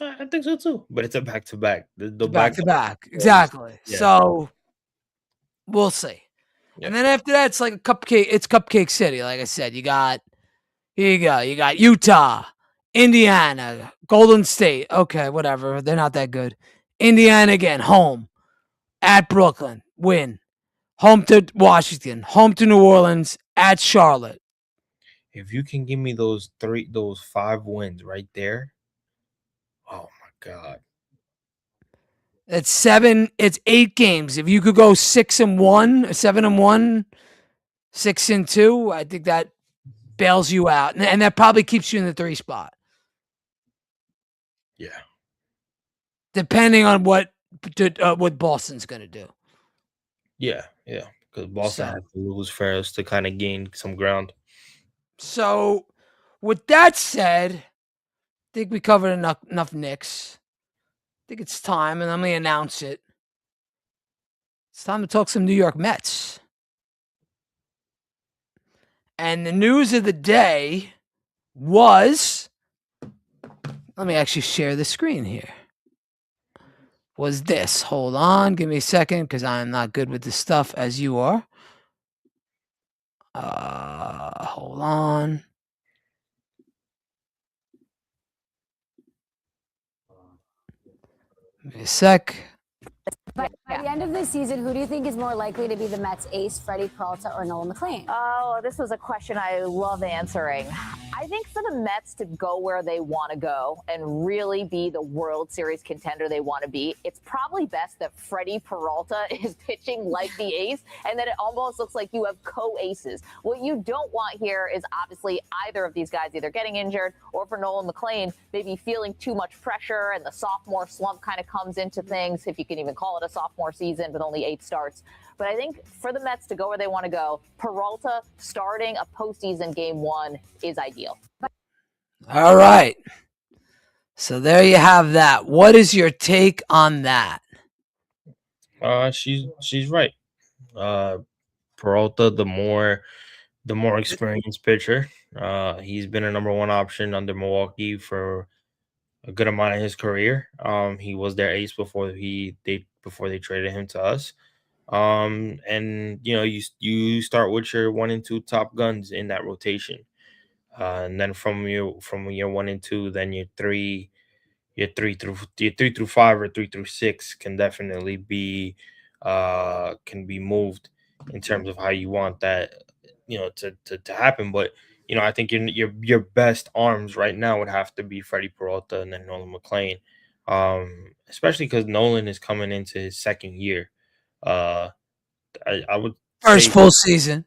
I think so too. But it's a back to back. The Back to back. Exactly. Yeah. So we'll see. Yeah. And then after that, it's like a cupcake. It's Cupcake City. Like I said, you got Utah, Indiana, Golden State. Okay, whatever. They're not that good. Indiana again, home. At Brooklyn, win. Home to Washington, home to New Orleans, at Charlotte. If you can give me those 5 wins right there, oh my God. It's 8 games. If you could go 6-1, 7-1, 6-2, I think that bails you out. And that probably keeps you in the 3 spot. Yeah. Depending on what Boston's going to do. Yeah. Because Boston has to lose for us to kind of gain some ground. So, with that said, I think we covered enough Knicks. I think it's time, and I'm going to announce it. It's time to talk some New York Mets. And the news of the day was, let me actually share the screen here. Was this. Hold on. Give me a second because I'm not good with this stuff as you are. Hold on. Give me a sec. By the end of the season, who do you think is more likely to be the Mets' ace, Freddie Peralta or Nolan McLean? Oh, this was a question I love answering. I think for the Mets to go where they want to go and really be the World Series contender they want to be, it's probably best that Freddie Peralta is pitching like the ace and that it almost looks like you have co-aces. What you don't want here is obviously either of these guys either getting injured or for Nolan McLean, maybe feeling too much pressure and the sophomore slump kind of comes into things, if you can even call it a sophomore season with only 8 starts. But I think for the Mets to go where they want to go, Peralta starting a postseason game 1 is ideal. All right. So there you have that. What is your take on that? She's right. Peralta, the more experienced pitcher. He's been a number 1 option under Milwaukee for a good amount of his career. He was their ace before they traded him to us. And you start with your 1 and 2 top guns in that rotation. And then from your 1 and 2, then your 3 through 5 or 3 through 6 can definitely be moved in terms of how you want that to happen. But I think your best arms right now would have to be Freddie Peralta and then Nolan McLean, especially because Nolan is coming into his 2nd year. I would First full season.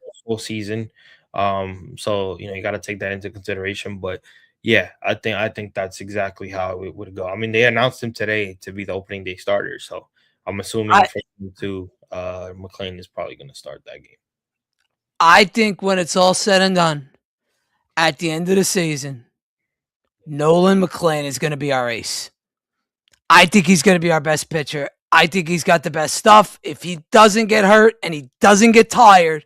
So you got to take that into consideration. But yeah, I think that's exactly how it would go. I mean, they announced him today to be the opening day starter, so I'm assuming McLean is probably going to start that game. I think when it's all said and done, at the end of the season, Nolan McLean is going to be our ace. I think he's going to be our best pitcher. I think he's got the best stuff. If he doesn't get hurt and he doesn't get tired,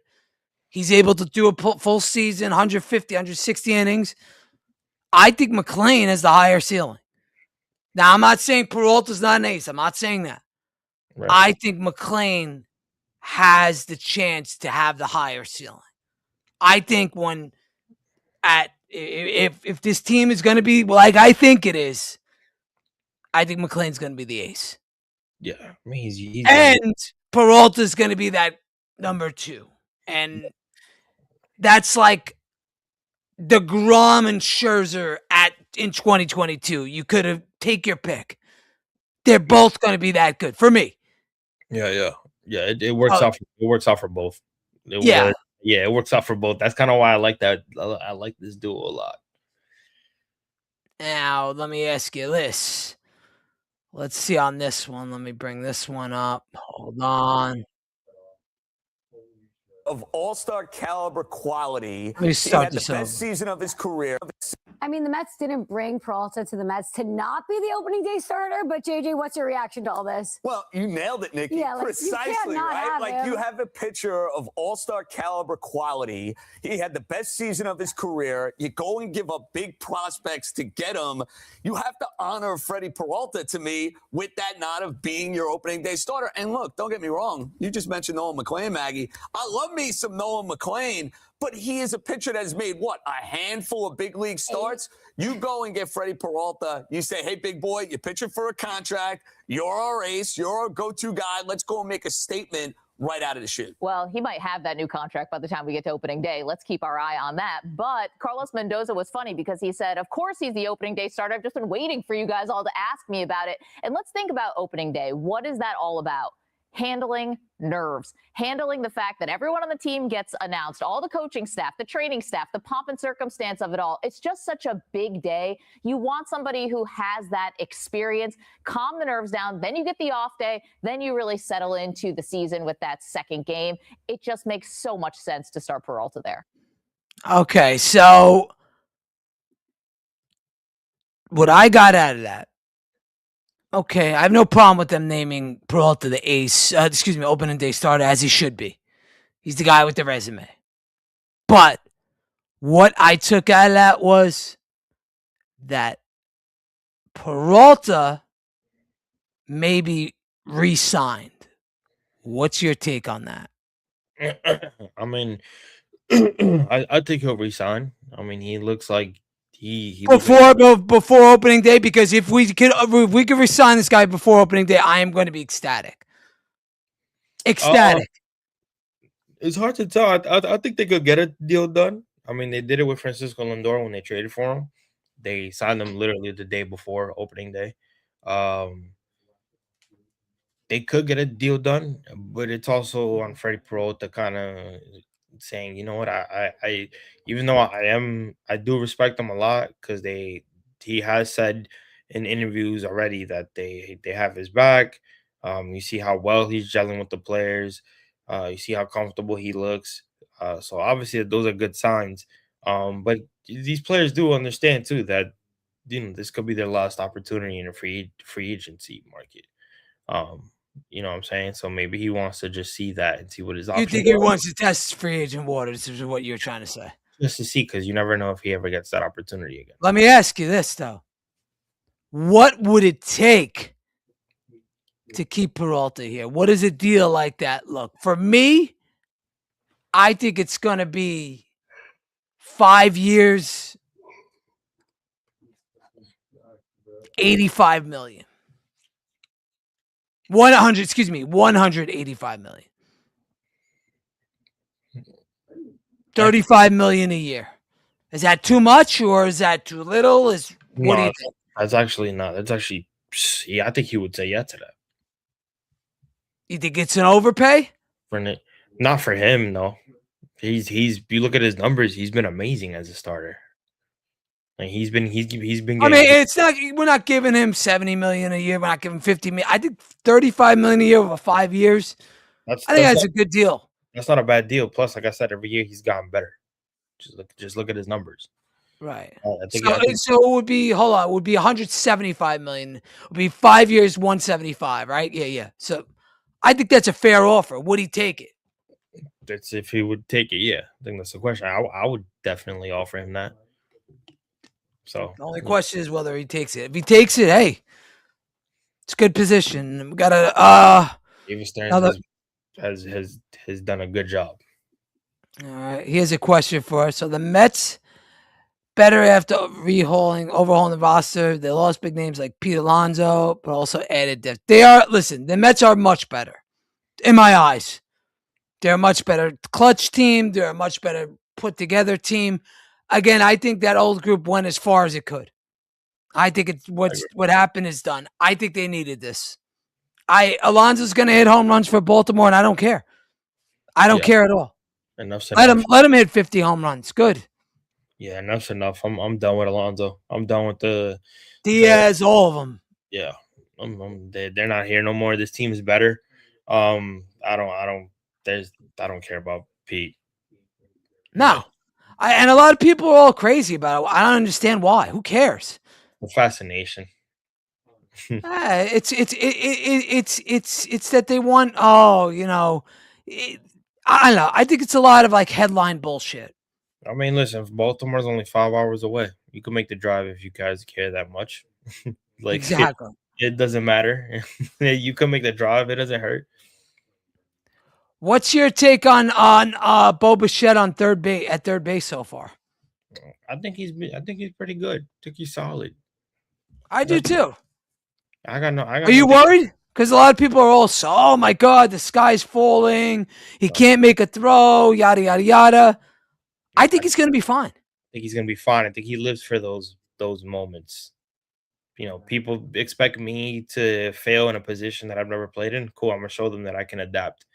he's able to do a full season, 150, 160 innings. I think McLean has the higher ceiling. Now, I'm not saying Peralta's not an ace. I'm not saying that. Right. I think McLean has the chance to have the higher ceiling. I think if this team is going to be like I think it is, I think McLean's going to be the ace. Yeah, I mean, he's and Peralta's going to be that number 2, and that's like DeGrom and Scherzer in 2022. You could have take your pick. They're both going to be that good for me. Yeah. It works out. It works out for both. It works out for both. That's kind of why I like that. I like this duo a lot. Now, let me ask you this. Let's see on this one. Let me bring this one up. Hold on. Of all-star caliber quality. Let me start he had this the over. best season of his career. I mean, the Mets didn't bring Peralta to the Mets to not be the opening day starter, but JJ, what's your reaction to all this? Well, you nailed it, Nikki. Yeah, like, precisely, right? Like him. you have a pitcher of all-star caliber quality. He had the best season of his career. You go and give up big prospects to get him. You have to honor Freddie Peralta, to me, with that nod of being your opening day starter. And look, don't get me wrong. You just mentioned Nolan McClain, Maggie. I love me some Nolan McClain, but he is a pitcher that has made, what, a handful of big league starts? You go and get Freddie Peralta. You say, hey, big boy, you're pitching for a contract. You're our ace. You're our go-to guy. Let's go and make a statement right out of the chute. Well, he might have that new contract by the time we get to opening day. Let's keep our eye on that. But Carlos Mendoza was funny because he said, of course he's the opening day starter. I've just been waiting for you guys all to ask me about it. And let's think about opening day. What is that all about? Handling nerves, handling the fact that everyone on the team gets announced, all the coaching staff, the training staff, the pomp and circumstance of it all. It's just such a big day. You want somebody who has that experience, calm the nerves down. Then you get the off day. Then you really settle into the season with that second game. It just makes so much sense to start Peralta there. Okay, so what I got out of that, okay, I have no problem with them naming Peralta the ace, opening day starter, as he should be. He's the guy with the resume. But what I took out of that was that Peralta maybe re-signed. What's your take on that? I mean, I think he'll resign. I mean, he looks like he before opening day, because if we could resign this guy before opening day, I am going to be ecstatic. Ecstatic. It's hard to tell. I think they could get a deal done. I mean, they did it with Francisco Lindor when they traded for him. They signed him literally the day before opening day. They could get a deal done, but it's also on Freddie Peralta kind of saying, you know what, I even though I do respect him a lot, because he has said in interviews already that they have his back. You see how well he's gelling with the players. You see how comfortable he looks. So obviously those are good signs. But these players do understand too that this could be their last opportunity in a free agency market. You know what I'm saying? So maybe he wants to just see that and see what his options You think he wants to test free agent waters, is what you're trying to say? just to see, because you never know if he ever gets that opportunity again. Let me ask you this, though. What would it take to keep Peralta here? What does a deal like that look? For me, I think it's going to be 5 years, $85 million. 185 million. $35 million a year. Is that too much or is that too little? What do you think? That's actually not. That's actually, yeah, I think he would say yeah to that. You think it's an overpay? Not for him, no. He's you look at his numbers, he's been amazing as a starter. Like he's been getting, I mean, it's not, we're not giving him $70 million a year. We're not giving $50 million. I think $35 million a year over 5 years. I think that's a good deal. That's not a bad deal. Plus, like I said, every year he's gotten better. Just look at his numbers. Right. So it would be, hold on, it would be $175 million. It would be 5 years, 175, right? Yeah. So I think that's a fair offer. Would he take it? That's if he would take it. Yeah, I think that's the question. I would definitely offer him that. So the only question is whether he takes it. If he takes it, hey, it's a good position. We gotta David Stearns has done a good job. All right. Here's a question for us. So the Mets better after overhauling the roster. They lost big names like Pete Alonso, but also added depth. The Mets are much better in my eyes. They're a much better clutch team. They're a much better put together team. Again, I think that old group went as far as it could. I think what happened is done. I think they needed this. Alonso's going to hit home runs for Baltimore, and I don't care. I don't care at all. Enough said. Let him hit 50 home runs. Good. Yeah, enough's enough. I'm done with Alonso. I'm done with the Diaz, all of them. yeah. They're not here no more. This team is better. I don't care about Pete. No. And a lot of people are all crazy about it. I don't understand why. Who cares? The fascination. It's that they want. Oh, I don't know. I think it's a lot of like headline bullshit. I mean, listen, Baltimore's only 5 hours away. You can make the drive if you guys care that much. Like Exactly. it doesn't matter. You can make the drive. It doesn't hurt. What's your take on Bo Bichette on third base so far? I think he's pretty good. I think he's solid. I do too. Are you worried? Because a lot of people are also, oh my God, the sky's falling. He can't make a throw, yada, yada, yada. I think he's going to be fine. I think he's going to be fine. I think he lives for those moments. People expect me to fail in a position that I've never played in. Cool. I'm going to show them that I can adapt.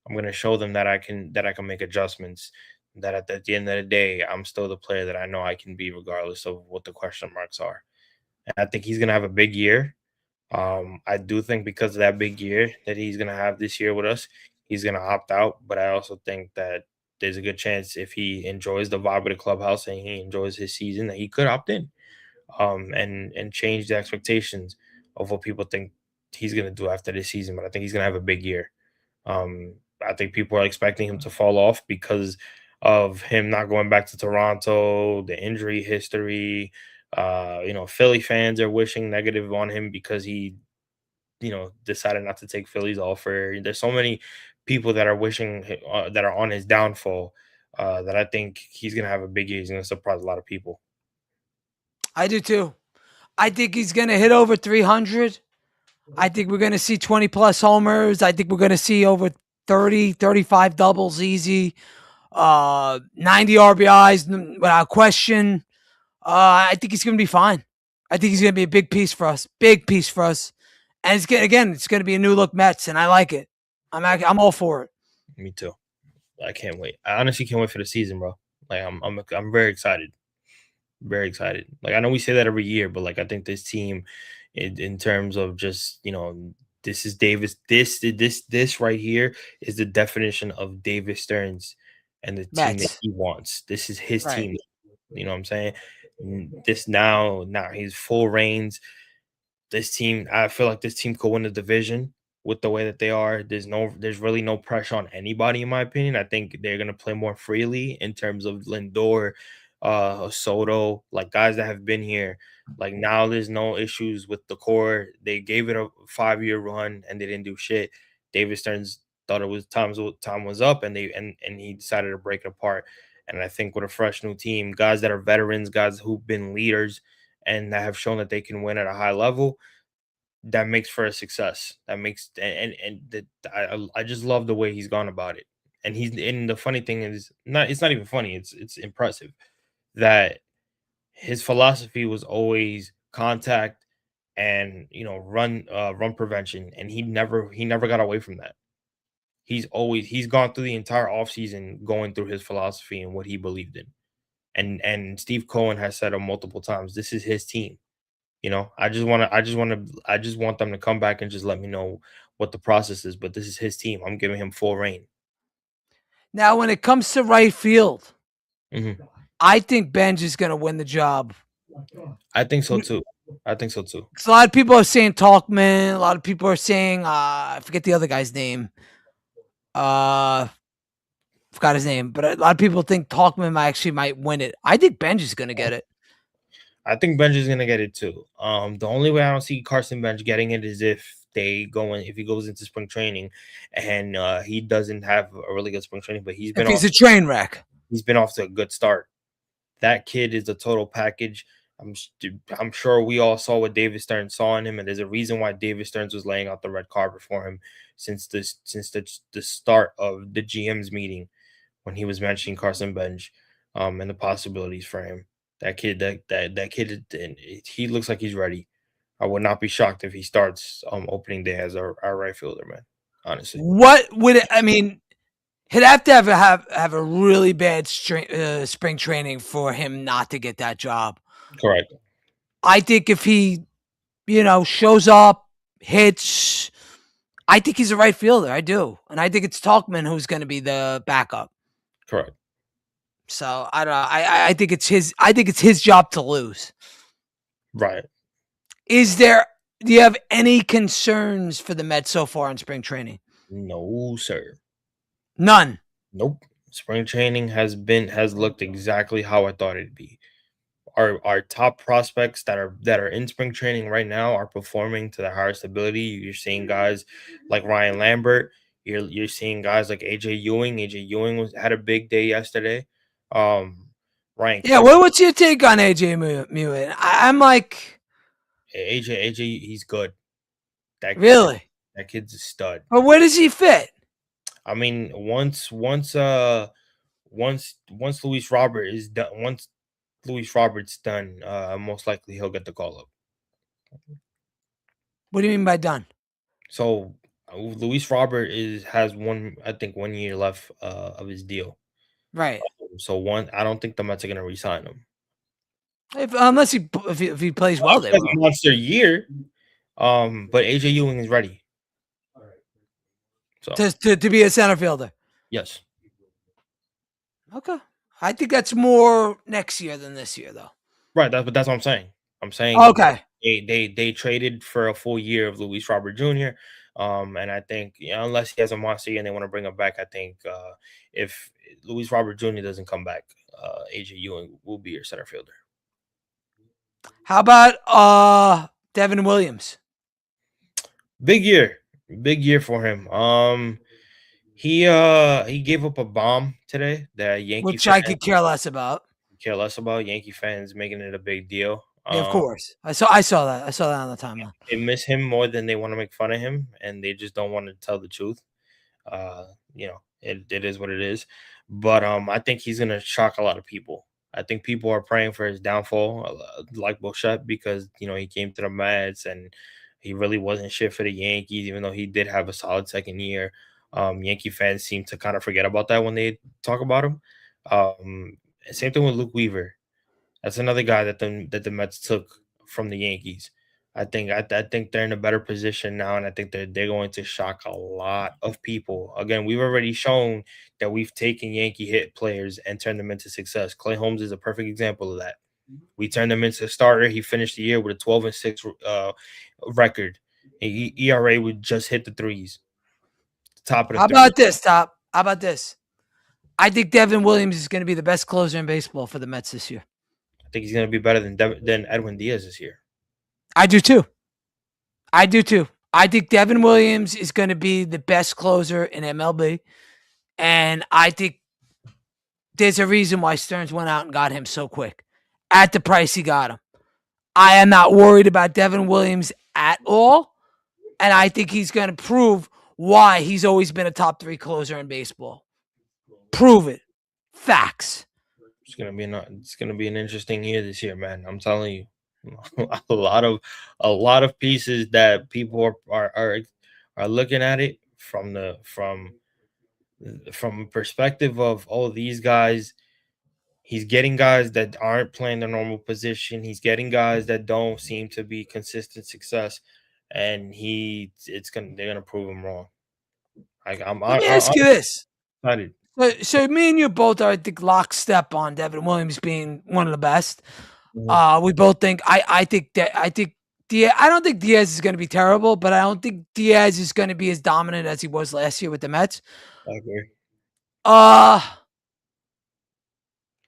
I'm going to show them that I can make adjustments. That at the end of the day, I'm still the player that I know I can be, regardless of what the question marks are. And I think he's going to have a big year. I do think because of that big year that he's going to have this year with us, he's going to opt out. But I also think that there's a good chance if he enjoys the vibe of the clubhouse and he enjoys his season that he could opt in, and change the expectations of what people think he's going to do after this season. But I think he's going to have a big year. I think people are expecting him to fall off because of him not going back to Toronto, the injury history. Philly fans are wishing negative on him because he, decided not to take Philly's offer. There's so many people that are wishing that are on his downfall, that I think he's gonna have a big year. He's gonna surprise a lot of people. I do too. I think he's going to hit over 300. I think we're going to see 20 plus homers. I think we're going to see over 30, 35 doubles easy. 90 RBIs without question. I think he's going to be fine. I think he's going to be a big piece for us. Big piece for us. And it's going to be a new look Mets, and I like it. I'm all for it. Me too. I can't wait. I honestly can't wait for the season, bro. Like I'm very excited. Very excited. Like I know we say that every year, but like I think this team, in terms of just this is Davis. This right here is the definition of Davis Stearns and the team that Mets. he wants. This is his Right. team. You know what I'm saying? This now he's full reins. This team, I feel like this team could win the division with the way that they are. There's really no pressure on anybody, in my opinion. I think they're gonna play more freely in terms of Lindor, Soto, like guys that have been here. Like now, there's no issues with the core. They gave it a 5-year run and they didn't do shit. David Stearns thought it was time was up, and he decided to break it apart. And I think with a fresh new team, guys that are veterans, guys who've been leaders and that have shown that they can win at a high level, that makes for a success. That makes I just love the way he's gone about it. And the funny thing is, it's not even funny. It's impressive that his philosophy was always contact and run prevention, and he never got away from that. He's gone through the entire offseason going through his philosophy and what he believed in. And Steve Cohen has said it multiple times, this is his team. I just want them to come back and just let me know what the process is, but this is his team. I'm giving him full reign. Now, when it comes to right field, Mhm. I think Benj is going to win the job. I think so too. A lot of people are saying Talkman. A lot of people are saying, I forget the other guy's name. Forgot his name, but a lot of people think Talkman might win it. I think Benj is going to get it. I think Benj is going to get it too. The only way I don't see Carson Benj getting it is if he goes into spring training and he doesn't have a really good spring training, but he's a train wreck. He's been off to a good start. That kid is a total package. I'm sure we all saw what David Stearns saw in him, and there's a reason why David Stearns was laying out the red carpet for him since the start of the GM's meeting when he was mentioning Carson Benj, and the possibilities for him. That kid, that kid, he looks like he's ready. I would not be shocked if he starts opening day as our right fielder, man. Honestly, He'd have to have a really bad spring training for him not to get that job. Correct. I think if he, shows up, hits, I think he's a right fielder. I do, and I think it's Talkman who's going to be the backup. Correct. So I don't know. I think it's his. I think it's his job to lose. Right. Do you have any concerns for the Mets so far in spring training? No, sir. None. Nope. Spring training has looked exactly how I thought it'd be. Our top prospects that are in spring training right now are performing to their highest ability. You're seeing guys like Ryan Lambert. You're seeing guys like AJ Ewing. AJ Ewing had a big day yesterday. Ryan. Yeah. What's your take on AJ Ewing? I'm like AJ. He's good. Really? That kid's a stud. But where does he fit? I mean, once Luis Robert is done, once Luis Robert's done, most likely he'll get the call up. What do you mean by done? So Luis Robert has 1 year left of his deal. Right. So I don't think the Mets are gonna re-sign him. Unless if he plays well, they will. Monster year. But AJ Ewing is ready. So To be a center fielder. yes. Okay. I think that's more next year than this year, though. Right. But that's what I'm saying. I'm saying okay. They traded for a full year of Luis Robert Jr. And I think unless he has a monster year and they want to bring him back, I think if Luis Robert Jr. doesn't come back, AJ Ewing will be your center fielder. How about Devin Williams? Big year for him. He gave up a bomb today that Which I could care less about. Yankee fans making it a big deal. Yeah, of course. I saw that. I saw that on the timeline. They miss him more than they want to make fun of him, and they just don't want to tell the truth. It is what it is. But I think he's gonna shock a lot of people. I think people are praying for his downfall, like Bichette, because he came to the Mets and he really wasn't shit for the Yankees, even though he did have a solid second year. Yankee fans seem to kind of forget about that when they talk about him. Same thing with Luke Weaver. That's another guy that the Mets took from the Yankees. I think they're in a better position now, and I think they're going to shock a lot of people. Again, we've already shown that we've taken Yankee hit players and turned them into success. Clay Holmes is a perfect example of that. We turned him into a starter. He finished the year with a 12-6 record. ERA would just hit the threes. Top of the How about this, Top? How about this? I think Devin Williams is going to be the best closer in baseball for the Mets this year. I think he's going to be better than Edwin Diaz this year. I do too. I think Devin Williams is going to be the best closer in MLB. And I think there's a reason why Stearns went out and got him so quick at the price he got him. I am not worried about Devin Williams at all. And I think he's going to prove why he's always been a top 3 closer in baseball. Prove it. Facts. It's gonna be an interesting year this year, man. I'm telling you, a lot of pieces that people are looking at it from perspective of these guys. He's getting guys that aren't playing their normal position. He's getting guys that don't seem to be consistent success, and they're gonna prove him wrong. Let me ask you this. Excited. So me and you both are, I think, lockstep on Devin Williams being one of the best. Mhm. We both think I think Diaz. I don't think Diaz is going to be terrible, but I don't think Diaz is going to be as dominant as he was last year with the Mets. I agree.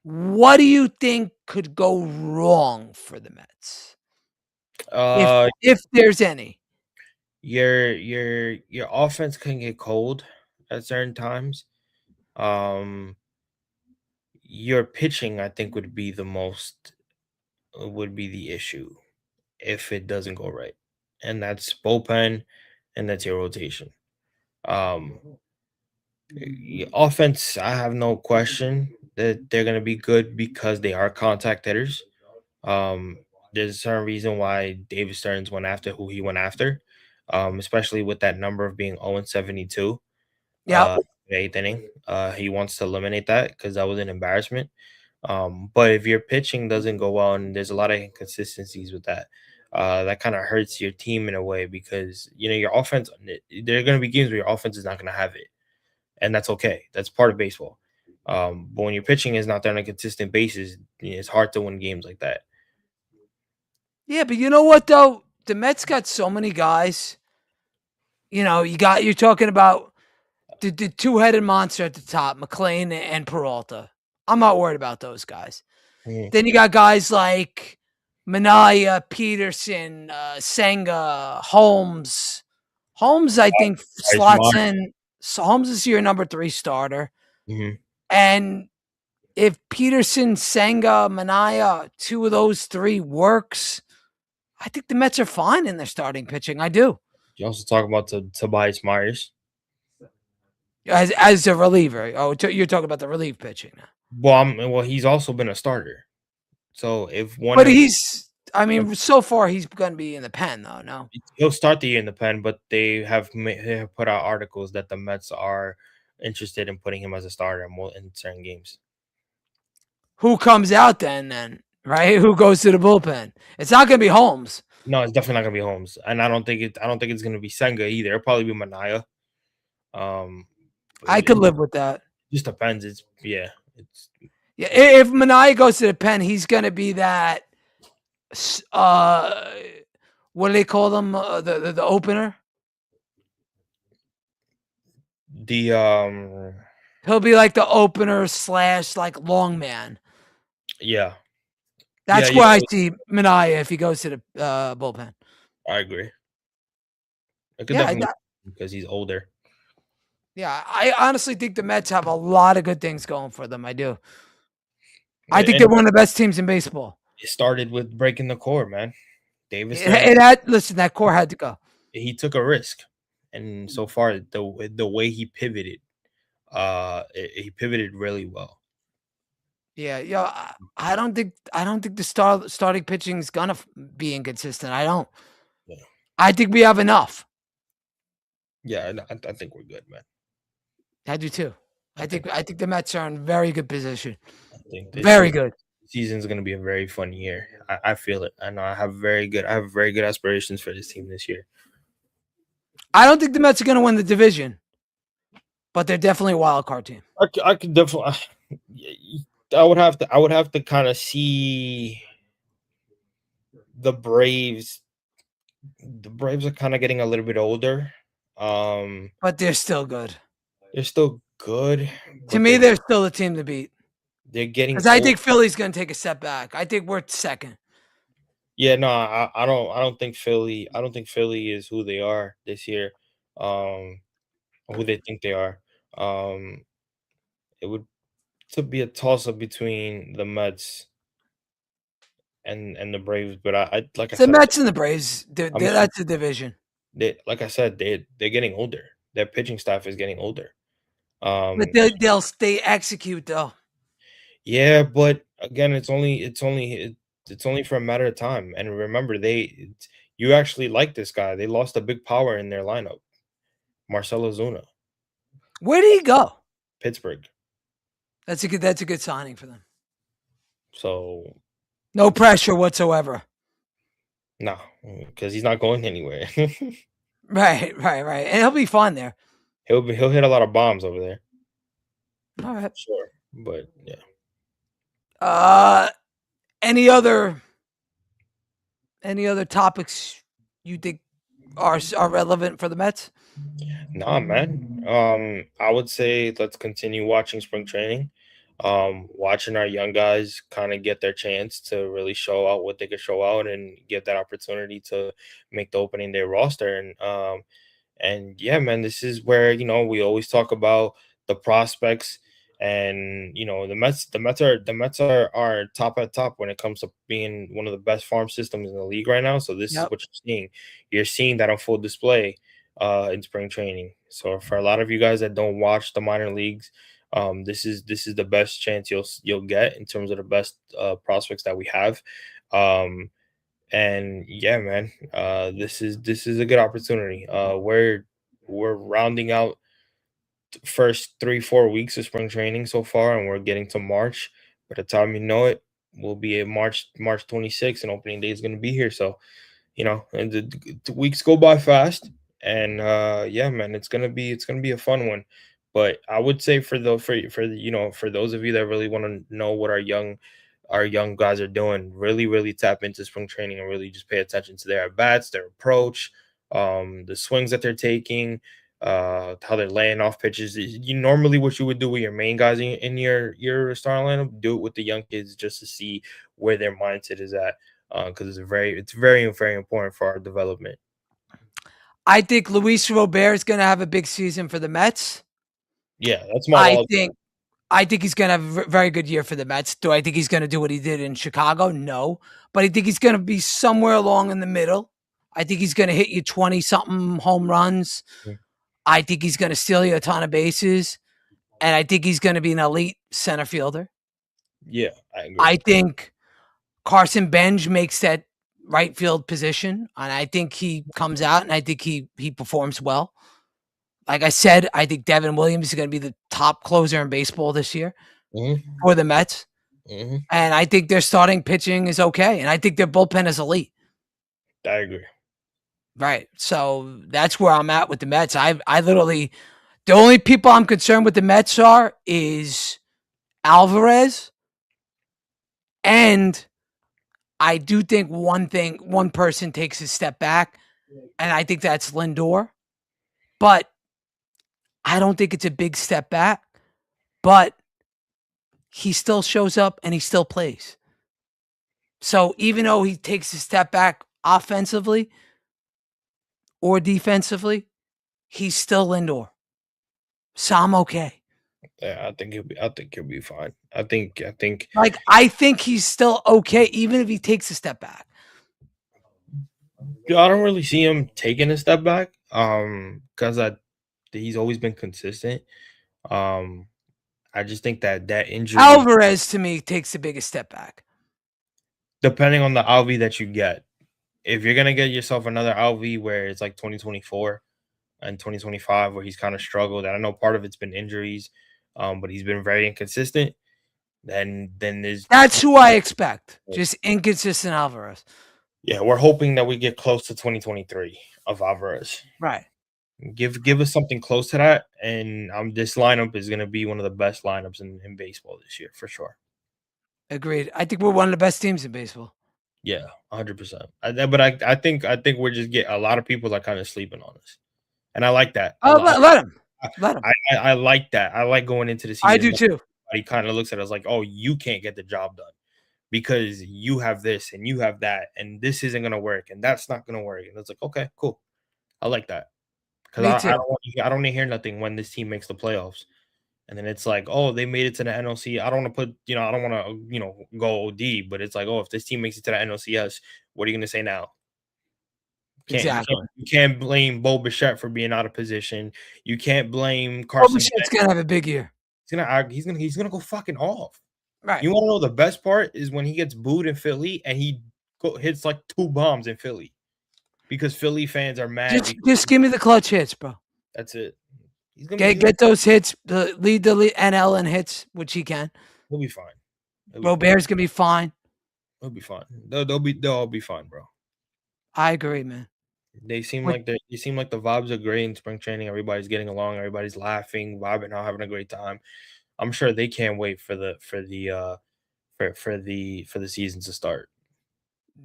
What do you think could go wrong for the Mets? If there's any. Your offense can get cold at certain times. Your pitching, I think, would be the issue if it doesn't go right, and that's bullpen, and that's your rotation. Offense, I have no question that they're gonna be good because they are contact hitters. There's a certain reason why David Stearns went after who he went after, especially with that number of being 0-72. Yeah. the 8th inning. He wants to eliminate that because that was an embarrassment. But if your pitching doesn't go well and there's a lot of inconsistencies with that, that kind of hurts your team in a way because your offense. There are going to be games where your offense is not going to have it, and that's okay. That's part of baseball. But when your pitching is not there on a consistent basis, it's hard to win games like that. Yeah, but you know what though? The Mets got so many guys. You're talking about the two-headed monster at the top, McClain and Peralta. I'm not worried about those guys. Mhm. Then you got guys like Minaya, Peterson, Senga, Holmes. Holmes, I think, slots in. So Holmes is your number 3 starter. Mhm. And if Peterson, Senga, Minaya, 2 of those 3 works, I think the Mets are fine in their starting pitching. I do. You also talk about Tobias Myers. As a reliever. Oh, you're talking about the relief pitching now. Well, he's also been a starter. So if one But of so far he's going to be in the pen, though, no? he'll start the year in the pen, but they have put out articles that the Mets are interested in putting him as a starter in certain games. Who comes out then, right? Who goes to the bullpen? It's not going to be Holmes. No, it's definitely not gonna be Holmes, and I don't think it's gonna be Senga either. It'll probably be Manaya. I could live with that. Just depends. It's Yeah, if Minaya goes to the pen, he's going to be that. What do they call them? The opener. the He'll be like the opener / like long man. yeah. That's where I see Minaya if he goes to the bullpen. I agree. I could Yeah, definitely because he's older. Yeah, I honestly think the Mets have a lot of good things going for them. I do. I think they're one of the best teams in baseball. It started with breaking the core, man. Davis, Listen, that core had to go. he took a risk, and so far the way he pivoted, he pivoted really well. Yeah. I don't think the starting pitching is gonna be inconsistent. I don't. Yeah. I think we have enough. Yeah, I think we're good, man. I do too. I think the Mets are in very good position. I think very good. Season's gonna be a very fun year. I feel it. I know I have very good aspirations for this team this year. I don't think the Mets are gonna win the division, but they're definitely a wild card team. I could definitely. I would have to kind of see the Braves. The Braves are kind of getting a little bit older. But they're still good. They're still good. To me, they're still the team to beat. They're getting because I think Philly's going to take a step back. I think we're second. Yeah, no, I don't think Philly. I don't think Philly is who they are this year. Who they think they are. It would to be a toss up between the Mets and the Braves, but I like I The said, Mets and the Braves. That's the division. Like I said, they're getting older. Their pitching staff is getting older. But they'll stay execute though. Yeah, but again, it's only for a matter of time. And remember, you actually like this guy. They lost a big power in their lineup, Marcell Ozuna. Where did he go? Pittsburgh. That's a good signing for them. So no pressure whatsoever. No, because he's not going anywhere. Right. And he'll be fine there. He'll hit a lot of bombs over there. All right. Sure. But yeah. Any other topics you think are relevant for the Mets? Nah, man. I would say let's continue watching spring training. Watching our young guys kind of get their chance to really show out what they could show out and get that opportunity to make the opening day roster. And yeah, man, this is where, we always talk about the prospects and, the Mets are top at top when it comes to being one of the best farm systems in the league right now. So this is what you're seeing. You're seeing that on full display in spring training. So for a lot of you guys that don't watch the minor leagues, this is the best chance you'll get in terms of the best prospects that we have. And yeah, man, this is a good opportunity. We're rounding out first 3-4 weeks of spring training so far, and we're getting to March. By the time you know it, we'll be at March 26th, and opening day is going to be here. So, and the weeks go by fast, and yeah, man, it's gonna be a fun one. But I would say for those of you that really want to know what our young guys are doing, really, really tap into spring training and really just pay attention to their at bats, their approach, the swings that they're taking, how they're laying off pitches. You normally what you would do with your main guys in your starting lineup, do it with the young kids just to see where their mindset is at, because it's very, very important for our development. I think Luis Robert is going to have a big season for the Mets. Yeah, that's my. I think he's going to have a very good year for the Mets. Do I think he's going to do what he did in Chicago? No. But I think he's going to be somewhere along in the middle. I think he's going to hit you 20-something home runs. I think he's going to steal you a ton of bases. And I think he's going to be an elite center fielder. Yeah, I agree. I think Carson Bench makes that right field position. And I think he comes out and I think he performs well. Like I said, I think Devin Williams is going to be the top closer in baseball this year for the Mets. And I think their starting pitching is okay. And I think their bullpen is elite. I agree. Right. So that's where I'm at with the Mets. I literally, the only people I'm concerned with the Mets is Alvarez. And I do think one person takes a step back. And I think that's Lindor. But I don't think it's a big step back, but he still shows up and he still plays. So even though he takes a step back offensively or defensively, he's still Lindor. So I'm okay. Yeah, I think he'll be fine. I think I think he's still okay, even if he takes a step back. I don't really see him taking a step back. Because he's always been consistent. I just think that injury, Alvarez to me takes the biggest step back. Depending on the Alvi that you get, if you're gonna get yourself another Alvi where it's like 2024 and 2025 where he's kind of struggled, and I know part of it's been injuries, but he's been very inconsistent. Then that's who I expect. Just inconsistent Alvarez. Yeah, we're hoping that we get close to 2023 of Alvarez. Right. Give us something close to that, and this lineup is going to be one of the best lineups in baseball this year for sure. Agreed. I think we're one of the best teams in baseball. Yeah, 100%. But I think we're just a lot of people are kind of sleeping on us, and I like that. Oh, let him. I like that. I like going into the season. I do too. He kind of looks at us like, oh, you can't get the job done because you have this and you have that, and this isn't going to work, and that's not going to work. And it's like, okay, cool. I like that. Because I don't want to hear nothing when this team makes the playoffs. And then it's like, oh, they made it to the NLC. I don't want to put, I don't want to, go OD, but it's like, oh, if this team makes it to the NLCS, what are you going to say now? Exactly. You can't blame Bo Bichette for being out of position. You can't blame Carson. Bo Bichette's going to have a big year. He's gonna go fucking off. Right. You want to know the best part is when he gets booed in Philly and he hits like 2 bombs in Philly. Because Philly fans are mad. Just give me the clutch hits, bro. That's it. Get those hits. Lead the NL in hits, which he can. He'll be fine. Robert's gonna be fine. He'll be fine. They'll all be fine, bro. I agree, man. They seem like the vibes are great in spring training. Everybody's getting along. Everybody's laughing, vibing out, having a great time. I'm sure they can't wait for the season to start.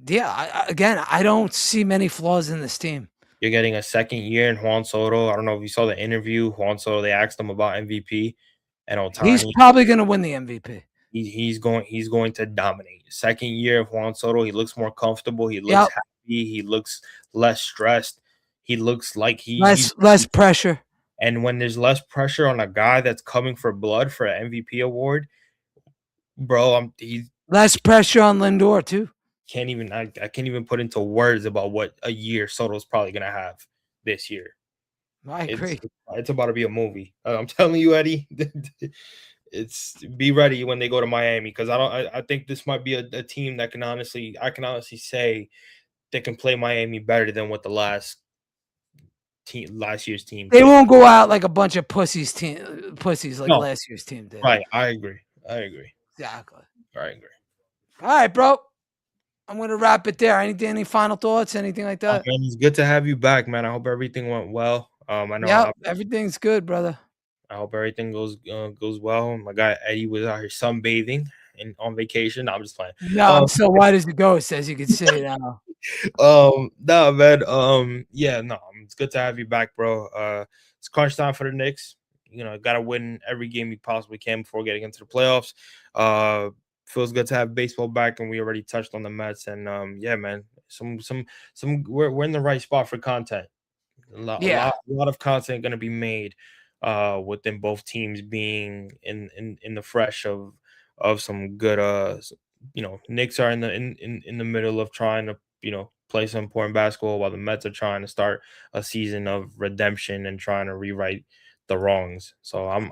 Yeah, I don't see many flaws in this team. You're getting a second year in Juan Soto. I don't know if you saw the interview. Juan Soto, they asked him about MVP, and Ohtani. He's probably going to win the MVP. He's going to dominate. Second year of Juan Soto, he looks more comfortable. He looks happy. He looks less stressed. He looks like less pressure. And when there's less pressure on a guy that's coming for blood for an MVP award, bro, he's less pressure on Lindor too. I can't even put into words about what a year Soto's probably gonna have this year. I agree. It's about to be a movie. I'm telling you, Eddie. Be ready when they go to Miami, because I think this might be a team that I can honestly say they can play Miami better than what the last last year's team. They won't go out like a bunch of pussies like No. last year's team did. Right. I agree. Exactly. I agree. All right, bro. I'm gonna wrap it there. Any final thoughts? Anything like that? Man, it's good to have you back, man. I hope everything went well. I know. Yeah, everything's good, brother. I hope everything goes well. My guy Eddie was out here sunbathing and on vacation. I'm just playing. No, I'm so white as a ghost, as you can see now. No, man. Yeah, no, it's good to have you back, bro. It's crunch time for the Knicks. Gotta win every game you possibly can before getting into the playoffs. Feels good to have baseball back, and we already touched on the Mets. And yeah, man, we're in the right spot for content. A lot of content going to be made within both teams being in the fresh of some good Knicks are in the middle of trying to play some important basketball, while the Mets are trying to start a season of redemption and trying to rewrite the wrongs. So I'm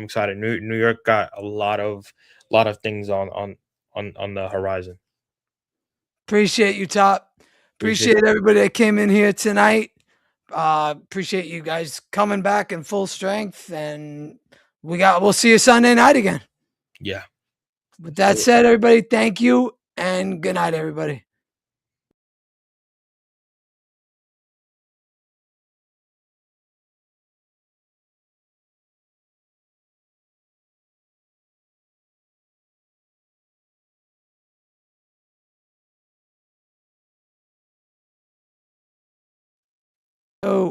excited. New York got a lot of things on the horizon. Appreciate you, Top. Appreciate everybody that came in here tonight. Appreciate you guys coming back in full strength, and we'll see you Sunday night again. Yeah. With that said, everybody, thank you and good night, everybody.